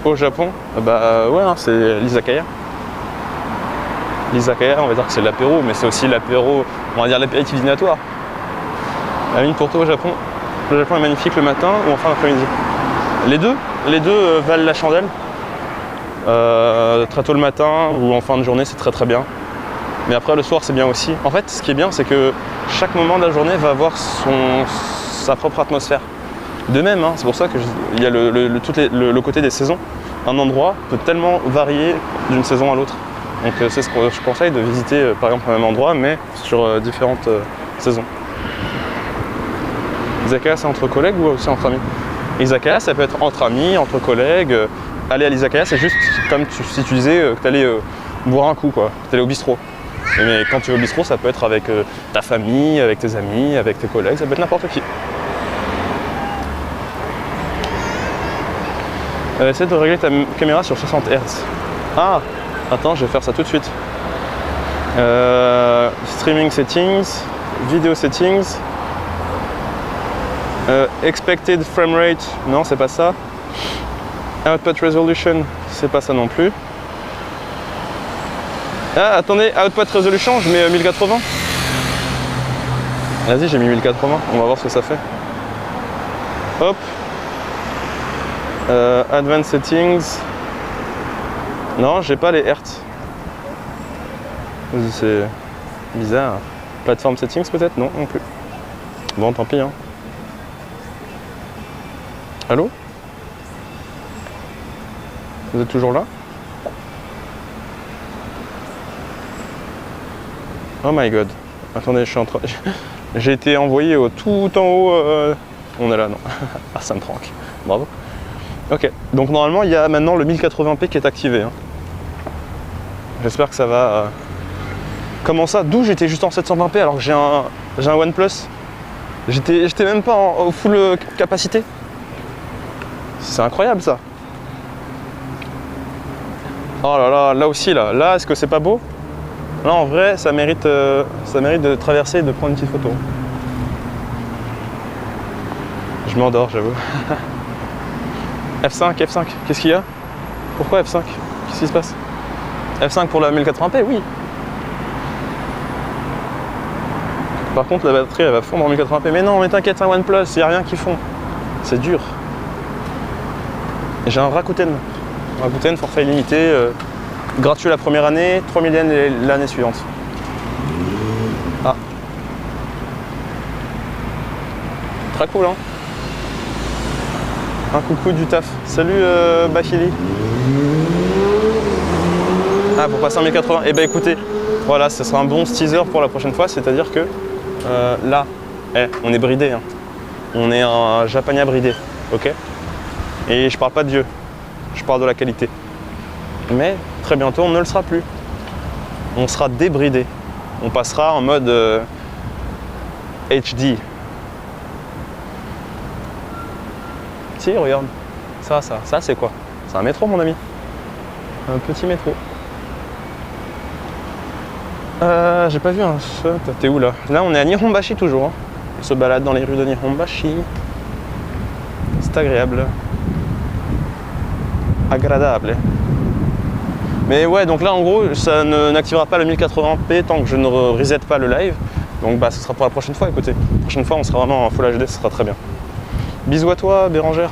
au Japon. Bah ouais, hein, c'est l'izakaya. L'izakaya, on va dire que c'est l'apéro, mais c'est aussi l'apéro, on va dire l'apéritif dînatoire. La mine pour toi au Japon. Le Japon est magnifique le matin ou en fin d'après-midi. Les deux valent la chandelle. Très tôt le matin ou en fin de journée, c'est très très bien. Mais après le soir, c'est bien aussi. En fait, ce qui est bien, c'est que chaque moment de la journée va avoir sa propre atmosphère. De même, hein, c'est pour ça qu'il y a le côté des saisons. Un endroit peut tellement varier d'une saison à l'autre. Donc c'est ce que je conseille de visiter par exemple un même endroit mais sur différentes saisons. Izakaya c'est entre collègues ou aussi entre amis? Izakaya ça peut être entre amis, entre collègues. Aller à l'izakaya c'est juste comme si tu disais que tu allais boire un coup quoi, que tu allais au bistrot. Mais quand tu vas au bistrot ça peut être avec ta famille, avec tes amis, avec tes collègues, ça peut être n'importe qui. Essaie de régler ta caméra sur 60 Hz. Ah! Attends, je vais faire ça tout de suite. Streaming settings, video settings, expected frame rate, non c'est pas ça. Output resolution, c'est pas ça non plus. Ah attendez, output resolution, je mets 1080. Vas-y, j'ai mis 1080, on va voir ce que ça fait. Hop. Advanced settings. Non, j'ai pas les Hertz. C'est bizarre. Platform settings peut-être? Non, non plus. Bon, tant pis. Hein. Allô? Vous êtes toujours là? Oh my god. Attendez, je suis en train... J'ai été envoyé tout en haut. On est là, non. Ah, ça me tranque. Bravo. Ok, donc normalement il y a maintenant le 1080p qui est activé. Hein. J'espère que ça va. Comment ça? D'où j'étais juste en 720p alors que j'ai un OnePlus? J'étais même pas en full capacité. C'est incroyable ça. Oh là là, là aussi là est-ce que c'est pas beau? Là en vrai ça mérite de traverser et de prendre une petite photo. Je m'endors j'avoue. F5, qu'est-ce qu'il y a? Pourquoi F5? Qu'est-ce qui se passe? F5 pour la 1080p, oui. Par contre la batterie elle va fondre en 1080p. Mais non, mais t'inquiète, c'est un OnePlus, il n'y a rien qui fond. C'est dur. Et j'ai un Rakuten. Rakuten, forfait illimité, gratuit la première année, 3000 yens l'année suivante. Ah. Très cool, hein. Un coucou du taf. Salut Bakili. Ah, pour passer en 1080. Eh ben écoutez, voilà, ce sera un bon teaser pour la prochaine fois, c'est-à-dire que là, on est bridé, hein. On est un Japania bridé, ok? Et je parle pas de Dieu, je parle de la qualité. Mais très bientôt, on ne le sera plus. On sera débridé. On passera en mode HD. Si, regarde. Ça c'est quoi? C'est un métro, mon ami. Un petit métro. J'ai pas vu un shot. T'es où là? Là, on est à Nihonbashi toujours. Hein. On se balade dans les rues de Nihonbashi. C'est agréable. Agradable. Mais ouais, donc là, en gros, ça n'activera pas le 1080p tant que je ne reset pas le live. Donc bah, ce sera pour la prochaine fois. Écoutez, la prochaine fois, on sera vraiment en Full HD, ce sera très bien. Bisous à toi, Bérangère.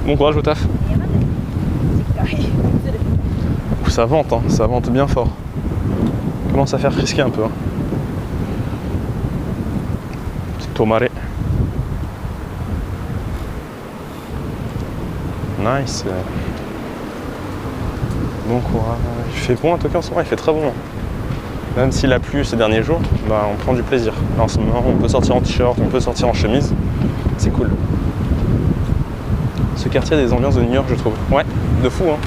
Bon courage au taf. Ça vente, hein, ça vente bien fort. Commence à faire frisquer un peu. Hein. Petit tomare. Nice. Bon courage. Il fait bon à Tokyo en ce moment, il fait très bon. Même s'il a plu ces derniers jours, bah, on prend du plaisir. Là, en ce moment, on peut sortir en t-shirt, on peut sortir en chemise. C'est cool. Ce quartier a des ambiances de New York, je trouve. Ouais, de fou. Hein.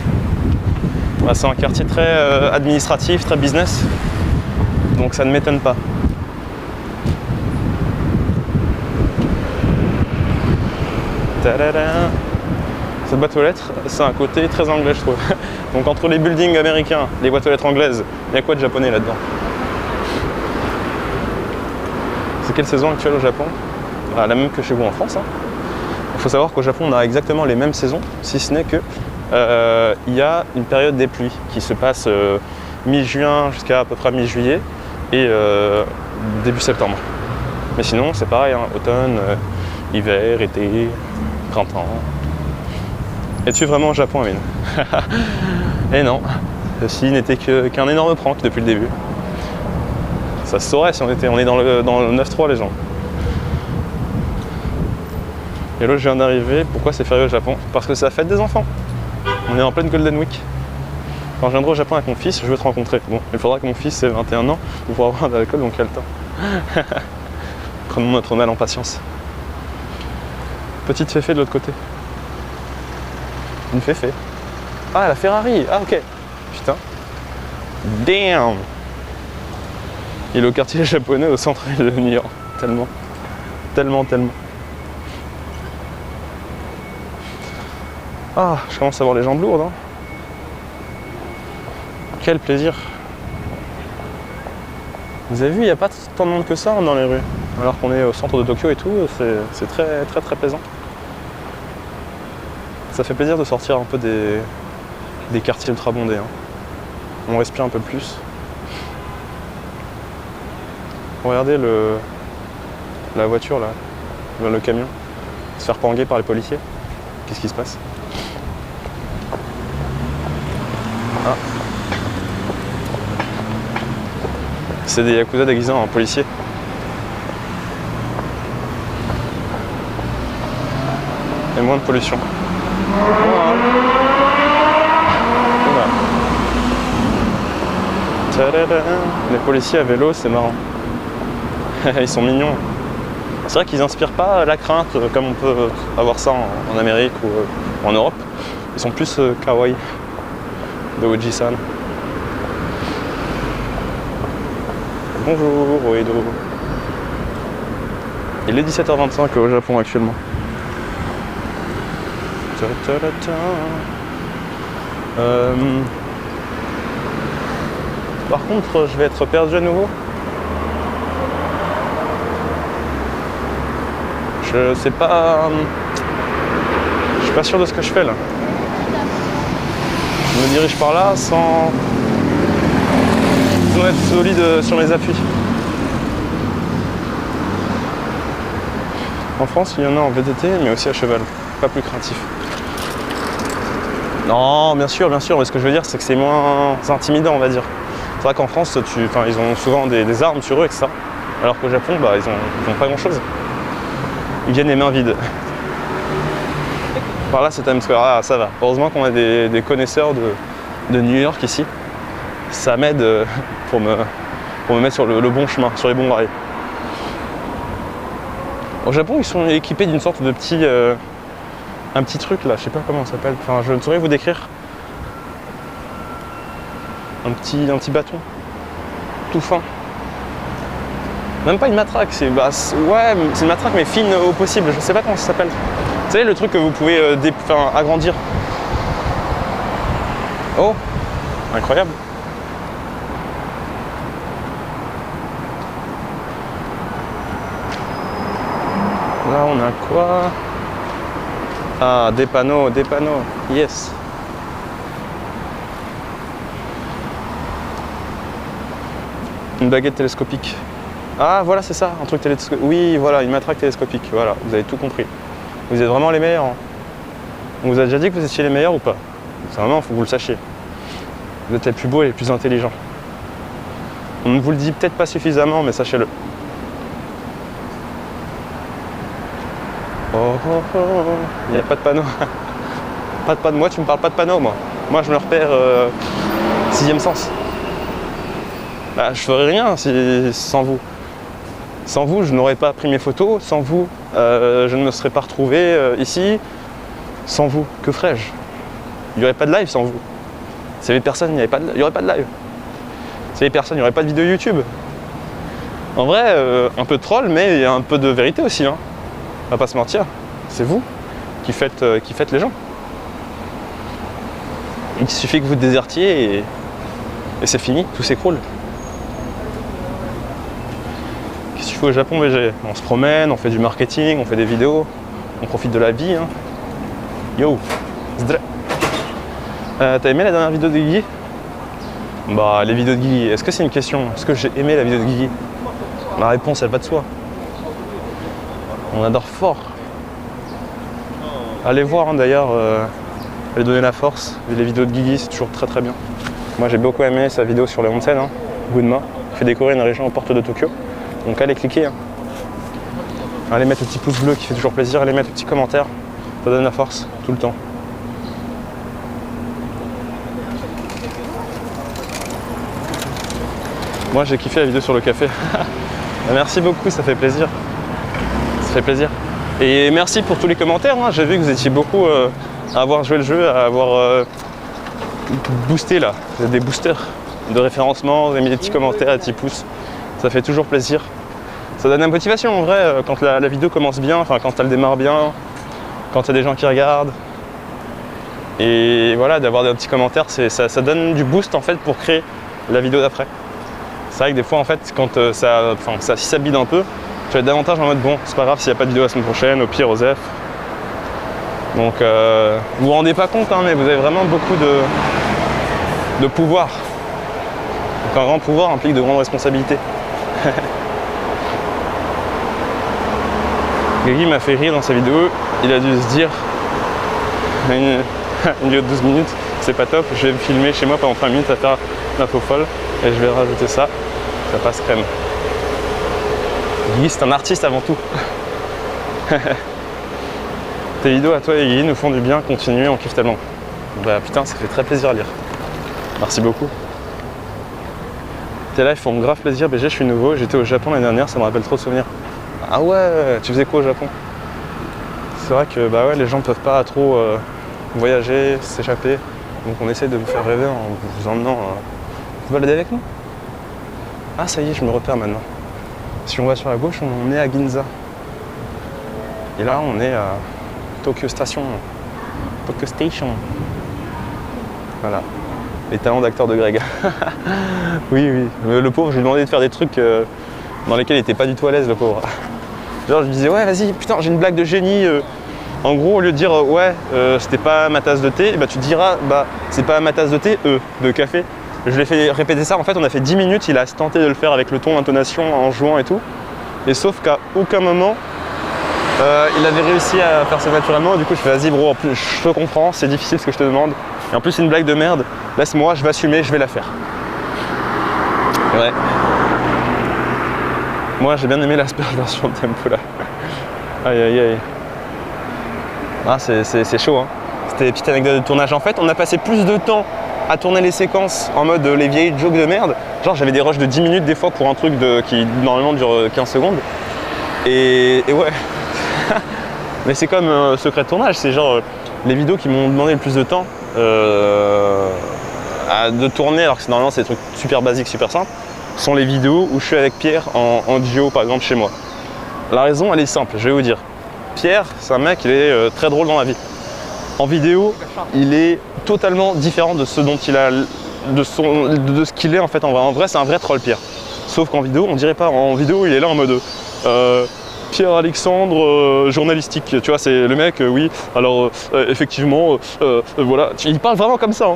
Bah, c'est un quartier très administratif, très business. Donc ça ne m'étonne pas. Tadada. Cette boîte aux lettres, c'est un côté très anglais, je trouve. Donc entre les buildings américains, les boîtes aux lettres anglaises, il y a quoi de japonais là-dedans? C'est quelle saison actuelle au Japon? Bah, la même que chez vous en France. Hein. Il faut savoir qu'au Japon, on a exactement les mêmes saisons, si ce n'est que il y a une période des pluies qui se passe mi-juin jusqu'à à peu près mi-juillet et début septembre. Mais sinon, c'est pareil, hein, automne, hiver, été, printemps. Es-tu vraiment au Japon, Amine? Et non, ceci n'était qu'un énorme prank depuis le début. Ça se saurait si on est dans le 9-3 les gens. Et là je viens d'arriver, pourquoi c'est férié au Japon? Parce que c'est la fête des enfants. On est en pleine Golden Week. Quand je viendrai au Japon avec mon fils, je veux te rencontrer. Bon, il faudra que mon fils ait 21 ans pour avoir de l'alcool, donc il y a le temps. Prenons notre mal en patience. Petite féfé de l'autre côté. Une féfé. Ah, la Ferrari. Ah, ok. Putain. Damn. Il est au quartier japonais au centre de New York. Tellement. Tellement. Ah, je commence à avoir les jambes lourdes. Hein. Quel plaisir. Vous avez vu, il n'y a pas tant de monde que ça hein, dans les rues. Alors qu'on est au centre de Tokyo et tout, c'est très plaisant. Ça fait plaisir de sortir un peu des quartiers ultra bondés. Hein. On respire un peu plus. Regardez la voiture là, le camion, se faire panguer par les policiers. Qu'est-ce qui se passe? Ah. C'est des yakuza déguisés en policiers. Et moins de pollution. Voilà. Les policiers à vélo, c'est marrant. Ils sont mignons. C'est vrai qu'ils n'inspirent pas la crainte comme on peut avoir ça en Amérique ou en Europe. Ils sont plus kawaii de Oji-san. Bonjour, Oedo. Il est 17h25 au Japon actuellement. Par contre, je vais être perdu à nouveau. Je sais pas. Je suis pas sûr de ce que je fais là. Je me dirige par là sans être solide sur mes appuis. En France, il y en a en VTT, mais aussi à cheval. Pas plus craintif. Non, bien sûr, mais ce que je veux dire, c'est que c'est moins intimidant, on va dire. C'est vrai qu'en France, ils ont souvent des armes sur eux, etc. Alors qu'au Japon, bah, ils ont pas grand-chose. Ils viennent les mains vides. Par là, c'est Times Square. Ah, ça va. Heureusement qu'on a des connaisseurs de New York ici. Ça m'aide pour me mettre sur le bon chemin, sur les bons rails. Au Japon, ils sont équipés d'une sorte de petit... un petit truc là, je sais pas comment ça s'appelle. Enfin, je ne saurais vous décrire. Un petit bâton. Tout fin. Même pas une matraque, c'est une matraque mais fine au possible, je sais pas comment ça s'appelle. Vous savez le truc que vous pouvez agrandir. Oh, incroyable. Là on a quoi? Ah, des panneaux, yes. Une baguette télescopique. Ah voilà, c'est ça, un truc télescopique. Oui, voilà, une matraque télescopique, voilà, vous avez tout compris. Vous êtes vraiment les meilleurs. Hein. On vous a déjà dit que vous étiez les meilleurs ou pas? C'est vraiment, il faut que vous le sachiez. Vous êtes les plus beaux et les plus intelligents. On ne vous le dit peut-être pas suffisamment, mais sachez-le. Oh, oh, oh, oh. Il n'y a pas de panneau. Pas de panneau. Moi, tu me parles pas de panneau, moi. Moi, je me repère 6e sens. Bah, je ferais rien sans vous. Sans vous, je n'aurais pas pris mes photos. Sans vous, je ne me serais pas retrouvé ici. Sans vous, que ferais-je? Il n'y aurait pas de live sans vous. S'il y avait personne, il n'y aurait pas de live. S'il y avait personne, il n'y aurait pas de vidéo YouTube. En vrai, un peu de troll, mais il y a un peu de vérité aussi. Hein. On va pas se mentir. C'est vous qui faites les gens. Il suffit que vous désertiez et c'est fini, tout s'écroule. Qu'est-ce qu'il faut au Japon, VG? On se promène, on fait du marketing, on fait des vidéos, on profite de la vie. Hein. Yo, t'as aimé la dernière vidéo de Guigui? Bah, les vidéos de Guigui, est-ce que c'est une question? Est-ce que j'ai aimé la vidéo de Guigui? La réponse, elle va de soi. On adore fort. Allez voir, hein, d'ailleurs, allez donner la force. Les vidéos de Guigui, c'est toujours très très bien. Moi, j'ai beaucoup aimé sa vidéo sur les onsen, hein, Gunma. Il fait découvrir une région aux portes de Tokyo. Donc, allez cliquer. Hein. Allez mettre le petit pouce bleu qui fait toujours plaisir. Allez mettre le petit commentaire. Ça donne la force, tout le temps. Moi j'ai kiffé la vidéo sur le café. Merci beaucoup, ça fait plaisir. Ça fait plaisir. Et merci pour tous les commentaires. Hein. J'ai vu que vous étiez beaucoup à avoir joué le jeu, à avoir boosté là. Vous êtes des boosters de référencement, vous avez mis des petits commentaires, des petits pouces. Ça fait toujours plaisir. Ça donne la motivation en vrai quand la vidéo commence bien, enfin quand elle démarre bien, quand il y a des gens qui regardent. Et voilà, d'avoir des petits commentaires, ça donne du boost en fait pour créer la vidéo d'après. C'est vrai que des fois en fait quand si ça bide un peu, tu vas être davantage en mode bon, c'est pas grave s'il n'y a pas de vidéo la semaine prochaine, au pire Osef. Donc vous vous rendez pas compte hein, mais vous avez vraiment beaucoup de pouvoir. Donc un grand pouvoir implique de grandes responsabilités. Guigui m'a fait rire dans sa vidéo, il a dû se dire une vidéo de 12 minutes, c'est pas top, je vais me filmer chez moi pendant 5 minutes à faire la faux folle et je vais rajouter ça passe crème. Guigui c'est un artiste avant tout. Tes vidéos à toi et Guigui nous font du bien, continuez, on kiffe tellement. Bah putain, ça fait très plaisir à lire. Merci beaucoup. Tes lives font grave plaisir, BG, je suis nouveau, j'étais au Japon l'année dernière, ça me rappelle trop de souvenirs. Ah ouais, tu faisais quoi au Japon? C'est vrai que bah ouais, les gens ne peuvent pas trop voyager, s'échapper, donc on essaie de vous faire rêver en vous emmenant. Vous baladez avec nous? Ah ça y est, je me repère maintenant. Si on va sur la gauche, on est à Ginza. Et là, on est à Tokyo Station. Tokyo Station. Voilà. Les talents d'acteur de Greg. Oui, oui. Le pauvre, je lui ai demandé de faire des trucs dans lesquels il était pas du tout à l'aise, le pauvre. Genre, je lui disais, ouais, vas-y, putain, j'ai une blague de génie. En gros, au lieu de dire, ouais, c'était pas ma tasse de thé, bah, tu diras, bah, c'est pas ma tasse de thé, de café. Je lui ai fait répéter ça. En fait, on a fait 10 minutes. Il a tenté de le faire avec le ton, l'intonation, en jouant et tout. Et sauf qu'à aucun moment, il avait réussi à faire ça naturellement. Du coup, je fais, vas-y, bro, en plus, je te comprends, c'est difficile ce que je te demande. Et en plus, c'est une blague de merde. Laisse-moi, je vais assumer, je vais la faire. Ouais. Moi, j'ai bien aimé l'Asperge version tempo là. Aïe aïe aïe. Ah, c'est chaud, hein. C'était une petite anecdote de tournage. En fait, on a passé plus de temps à tourner les séquences en mode les vieilles jokes de merde. Genre, j'avais des rushs de 10 minutes des fois pour un truc qui normalement dure 15 secondes. Et ouais. Mais c'est comme secret de tournage, c'est genre les vidéos qui m'ont demandé le plus de temps de tourner, alors que normalement c'est des trucs super basiques, super simples, sont les vidéos où je suis avec Pierre en duo par exemple chez moi. La raison elle est simple, je vais vous dire. Pierre, c'est un mec, il est très drôle dans la vie. En vidéo, il est totalement différent de ce dont il a, de ce qu'il est en fait en vrai. En vrai, c'est un vrai troll Pierre. Sauf qu'en vidéo, on dirait pas. En vidéo, il est là en mode Pierre-Alexandre journalistique, tu vois, c'est le mec, oui, alors effectivement, voilà, il parle vraiment comme ça. Hein.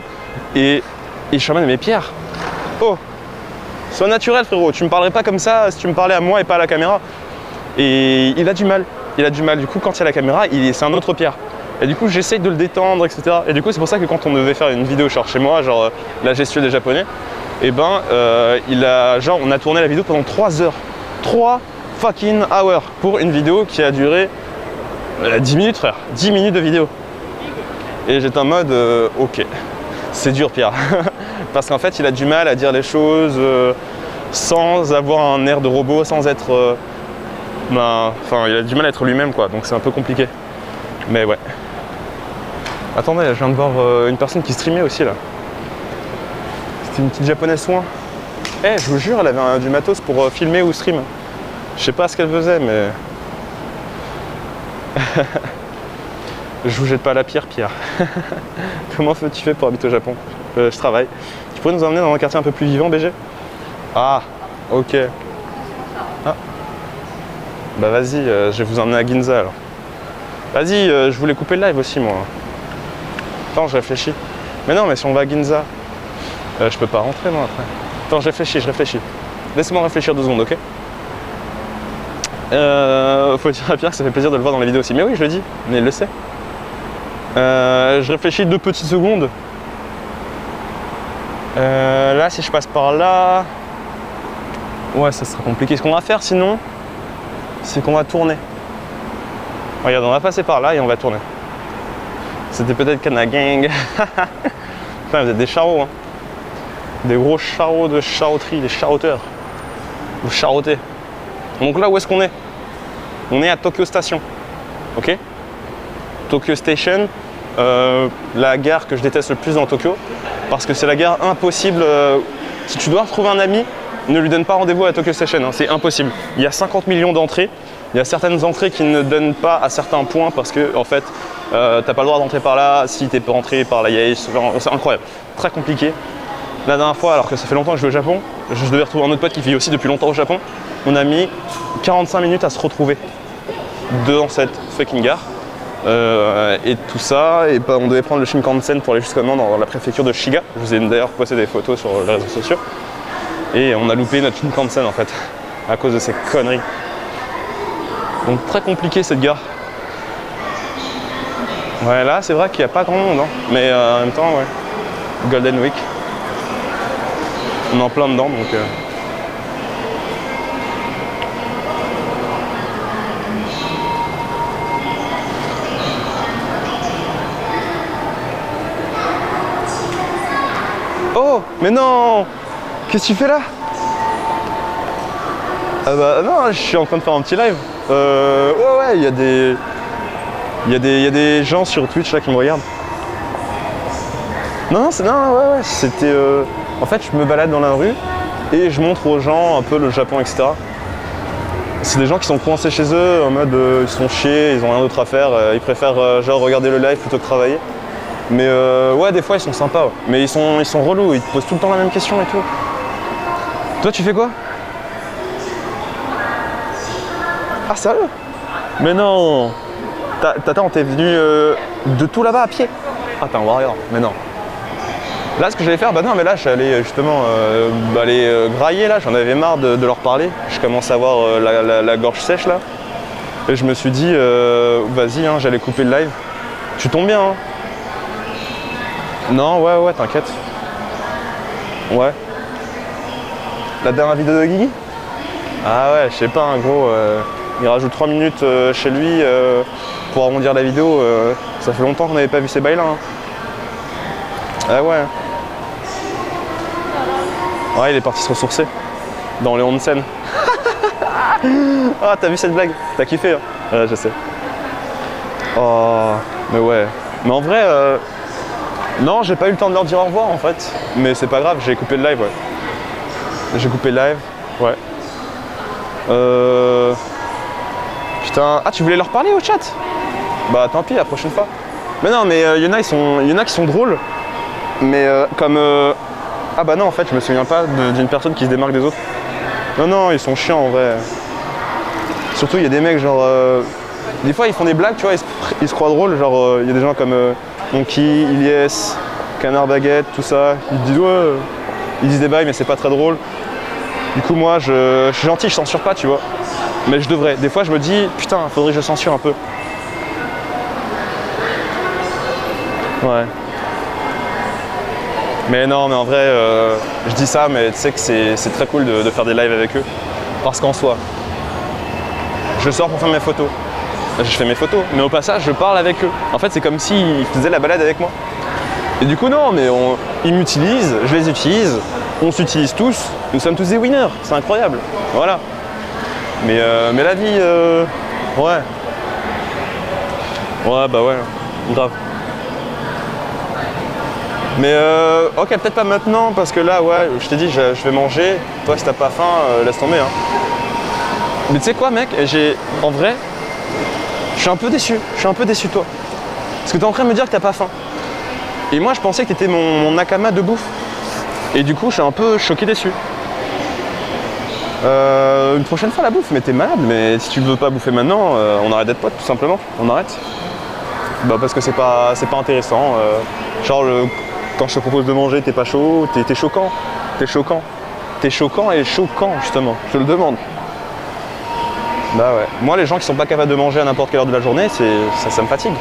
Et je suis en mode, mais Pierre, oh, sois naturel frérot, tu me parlerais pas comme ça si tu me parlais à moi et pas à la caméra. Et il a du mal, du coup quand il y a la caméra, c'est un autre Pierre. Et du coup j'essaye de le détendre, etc. Et du coup c'est pour ça que quand on devait faire une vidéo genre chez moi, genre la gestuelle des japonais, et ben on a tourné la vidéo pendant 3 heures. 3 fucking hours pour une vidéo qui a duré 10 minutes frère, 10 minutes de vidéo. Et j'étais en mode ok, c'est dur Pierre. Parce qu'en fait il a du mal à dire les choses sans avoir un air de robot, sans être enfin il a du mal à être lui-même quoi, donc c'est un peu compliqué. Mais ouais. Attendez, je viens de voir une personne qui streamait aussi là. C'était une petite japonaise soin. Eh, je vous jure, elle avait du matos pour filmer ou stream. Je sais pas ce qu'elle faisait, mais... Je vous jette pas la pierre, Pierre. Comment tu fais pour habiter au Japon? Je travaille. Tu pourrais nous emmener dans un quartier un peu plus vivant, BG? Ah, ok. Ah. Bah vas-y, je vais vous emmener à Ginza alors. Vas-y, je voulais couper le live aussi, moi. Attends, je réfléchis. Mais non, mais si on va à Ginza, je peux pas rentrer, moi, après. Attends, je réfléchis. Laisse-moi réfléchir 2 secondes, ok? Faut dire à Pierre que ça fait plaisir de le voir dans la vidéo aussi. Mais oui, je le dis, mais il le sait. Je réfléchis 2 petites secondes. Là, si je passe par là... Ouais, ça sera compliqué. Ce qu'on va faire, sinon, c'est qu'on va tourner. Regarde, on va passer par là et on va tourner. C'était peut-être Kana Gang. Enfin, vous êtes des charros, hein. Des gros charros de charroterie, des charrotteurs. Vous charrottez. Donc là, où est-ce qu'on est? On est à Tokyo Station. Ok? Tokyo Station, la gare que je déteste le plus dans Tokyo, parce que c'est la gare impossible. Si tu dois retrouver un ami, ne lui donne pas rendez-vous à Tokyo Station, hein, c'est impossible. Il y a 50 millions d'entrées. Il y a certaines entrées qui ne donnent pas à certains points parce que en fait, t'as pas le droit d'entrer par là si t'es pas rentré par la Yais. C'est incroyable, très compliqué. La dernière fois, alors que ça fait longtemps que je vais au Japon, je devais retrouver un autre pote qui vit aussi depuis longtemps au Japon. On a mis 45 minutes à se retrouver dans cette fucking gare. Et tout ça, et on devait prendre le Shinkansen pour aller jusqu'à dans la préfecture de Shiga. Je vous ai d'ailleurs posté des photos sur les réseaux sociaux. Et on a loupé notre Shinkansen en fait, à cause de ces conneries. Donc très compliqué cette gare. Ouais, là c'est vrai qu'il n'y a pas grand monde, hein. Mais en même temps, ouais. Golden Week. On est en plein dedans donc. Oh, mais non! Qu'est-ce que tu fais là? Ah bah non, je suis en train de faire un petit live. Ouais, il y a des gens sur Twitch là qui me regardent. Non, ouais, c'était... En fait, je me balade dans la rue et je montre aux gens un peu le Japon, etc. C'est des gens qui sont coincés chez eux, en mode ils sont chiés, ils ont rien d'autre à faire, ils préfèrent genre regarder le live plutôt que travailler. Mais ouais, des fois ils sont sympas, ouais. Mais ils sont relous, ils te posent tout le temps la même question et tout. Toi, tu fais quoi? Ah, sérieux? Mais non! Attends, t'es venu de tout là-bas à pied? Ah, t'es un warrior, mais non. Là, ce que j'allais faire, bah non, mais là, j'allais justement aller grailler, là, j'en avais marre de leur parler. Je commence à avoir la gorge sèche, là. Et je me suis dit, vas-y, hein, j'allais couper le live. Tu tombes bien, hein. Non, ouais, t'inquiète. Ouais. La dernière vidéo de Guigui? Ah ouais, je sais pas, en gros, il rajoute 3 minutes chez lui pour arrondir la vidéo. Ça fait longtemps qu'on n'avait pas vu ces bails-là. Hein. Ah ouais. Ouais, il est parti se ressourcer dans les onsen. Ah, t'as vu cette blague? T'as kiffé, hein? Ouais, je sais. Oh, mais ouais. Mais en vrai, non, j'ai pas eu le temps de leur dire au revoir en fait. Mais c'est pas grave, j'ai coupé le live, ouais. J'ai coupé le live, ouais. Putain, ah, tu voulais leur parler au chat? Bah tant pis, la prochaine fois. Mais non, mais y en a qui sont drôles. Mais comme... Ah bah non, en fait, je me souviens pas d'une personne qui se démarque des autres. Non, ils sont chiants en vrai. Surtout, il y a des mecs genre... Des fois, ils font des blagues, tu vois, ils se croient drôles. Genre, il y a des gens comme Monkey, Ilyes, Canard Baguette, tout ça. Ils disent des bails, mais c'est pas très drôle. Du coup, moi, je suis gentil, je censure pas, tu vois. Mais je devrais. Des fois, je me dis, putain, faudrait que je censure un peu. Ouais. Mais non, mais en vrai, je dis ça, mais tu sais que c'est très cool de faire des lives avec eux. Parce qu'en soi, je sors pour faire mes photos. Je fais mes photos, mais au passage, je parle avec eux. En fait, c'est comme s'ils faisaient la balade avec moi. Et du coup, non, mais ils m'utilisent, je les utilise, on s'utilise tous, nous sommes tous des winners, c'est incroyable. Voilà. Mais la vie, ouais. Ouais, bah ouais, grave. Mais ok, peut-être pas maintenant, parce que là, ouais, je t'ai dit, je vais manger. Toi, si t'as pas faim, laisse tomber. Hein. Mais tu sais quoi, mec, en vrai, je suis un peu déçu. Je suis un peu déçu de toi. Parce que t'es en train de me dire que t'as pas faim. Et moi, je pensais que t'étais mon nakama de bouffe. Et du coup, je suis un peu choqué, déçu. Une prochaine fois, la bouffe, mais t'es malade. Mais si tu veux pas bouffer maintenant, on arrête d'être potes, tout simplement. On arrête. Bah, parce que c'est pas intéressant. Genre, quand je te propose de manger, t'es pas chaud, t'es choquant. T'es choquant. T'es choquant et choquant, justement. Je te le demande. Bah ouais. Moi, les gens qui sont pas capables de manger à n'importe quelle heure de la journée, ça me fatigue.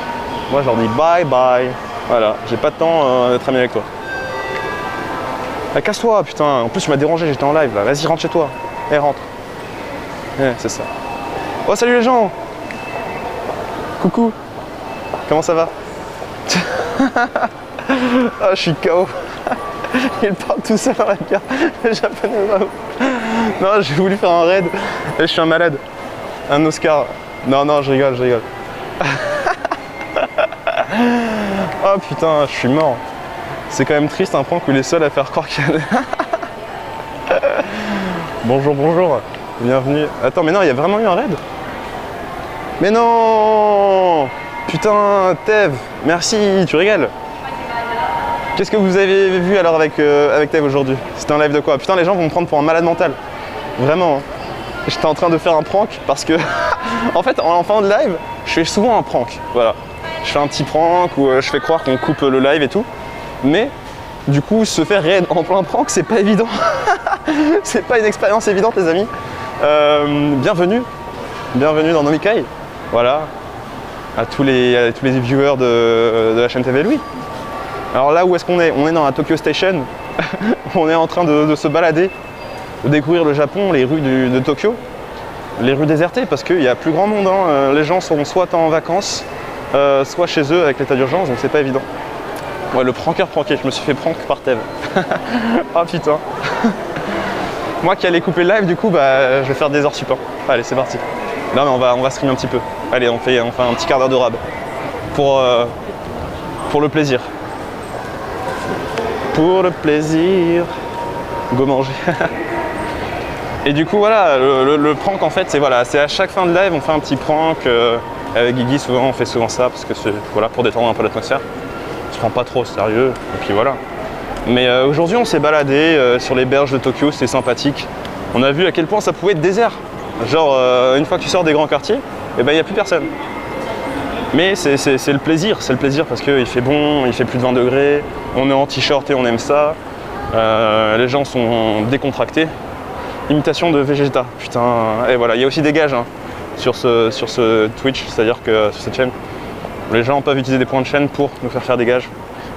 Moi, je leur dis bye bye. Voilà, j'ai pas de temps d'être ami avec toi. Ah, casse-toi, putain. En plus, tu m'as dérangé, j'étais en live là. Vas-y, rentre chez toi. Rentre. C'est ça. Oh, salut les gens. Coucou. Comment ça va? Ah, je suis KO. Il parle tout seul dans la gare. Le japonais va. Non, j'ai voulu faire un raid. Et je suis un malade. Un Oscar. Non, je rigole. Oh putain, je suis mort. C'est quand même triste un prank où il est seul à faire croire qu'il y a... Bonjour. Bienvenue. Attends, mais non, il y a vraiment eu un raid? Mais non! Putain, Tev, merci, tu régales. Qu'est-ce que vous avez vu alors avec Tev aujourd'hui? C'était un live de quoi? Putain, les gens vont me prendre pour un malade mental. Vraiment. Hein. J'étais en train de faire un prank parce que... en fait, en fin de live, je fais souvent un prank. Voilà. Je fais un petit prank où je fais croire qu'on coupe le live et tout. Mais, du coup, se faire raid en plein prank, c'est pas évident. C'est pas une expérience évidente, les amis. Bienvenue dans Nomikai. Voilà. À tous les viewers de la chaîne TV Louis. Alors là, où est-ce qu'on est? On est dans la Tokyo Station. On est en train de se balader, de découvrir le Japon, les rues de Tokyo, les rues désertées, parce qu'il y a plus grand monde. Hein. Les gens sont soit en vacances, soit chez eux avec l'état d'urgence, donc c'est pas évident. Ouais, le pranker pranké, je me suis fait prank par Tev. Ah putain. Moi qui allais couper le live, du coup, bah, je vais faire des heures support. Allez, c'est parti. Non, mais on va streamer un petit peu. Allez, on fait un petit quart d'heure de rab. Pour le plaisir. Pour le plaisir. Go manger. Et du coup, voilà, le prank, en fait, c'est à chaque fin de live, on fait un petit prank. Avec Guigui, souvent, on fait souvent ça, parce que c'est pour détendre un peu l'atmosphère. On se prend pas trop au sérieux, et puis voilà. Mais aujourd'hui, on s'est baladé sur les berges de Tokyo, c'était sympathique. On a vu à quel point ça pouvait être désert. Genre, une fois que tu sors des grands quartiers, il n'y a plus personne. Mais c'est le plaisir parce qu'il fait bon, il fait plus de 20 degrés, on est en t-shirt et on aime ça. Les gens sont décontractés. Imitation de Vegeta, putain. Et voilà, il y a aussi des gages hein, sur ce Twitch, c'est-à-dire que sur cette chaîne, les gens peuvent utiliser des points de chaîne pour nous faire des gages.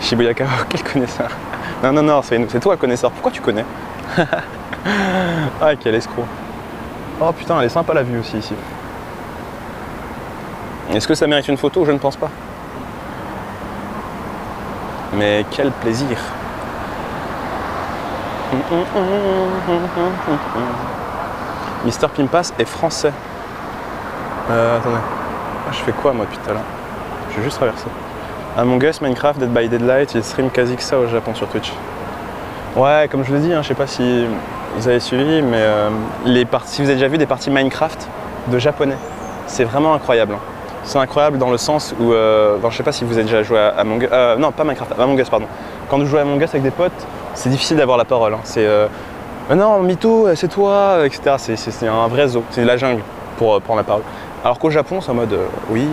Shibuya Kao, quel connaisseur. Non, non, non, c'est toi le connaisseur. Pourquoi tu connais? Ah, quel escroc. Oh putain, elle est sympa la vue aussi ici. Est-ce que ça mérite une photo? Je ne pense pas. Mais quel plaisir. Mister Pimpas est français. Attendez. Je fais quoi moi depuis tout à l'heure? Je vais juste traverser. Among Us, Minecraft, Dead by Daylight, il stream quasi que ça au Japon sur Twitch. Ouais, comme je le dis, hein, je sais pas si vous avez suivi, mais si vous avez déjà vu des parties Minecraft de japonais, c'est vraiment incroyable. Hein. C'est incroyable dans le sens où, je sais pas si vous avez déjà joué à Among Us, non pas Minecraft, Among Us pardon. Quand vous jouez à Among Us avec des potes, c'est difficile d'avoir la parole. Hein. C'est non, Mito, c'est toi, etc. C'est un vrai zoo, c'est la jungle pour prendre la parole. Alors qu'au Japon, c'est en mode oui,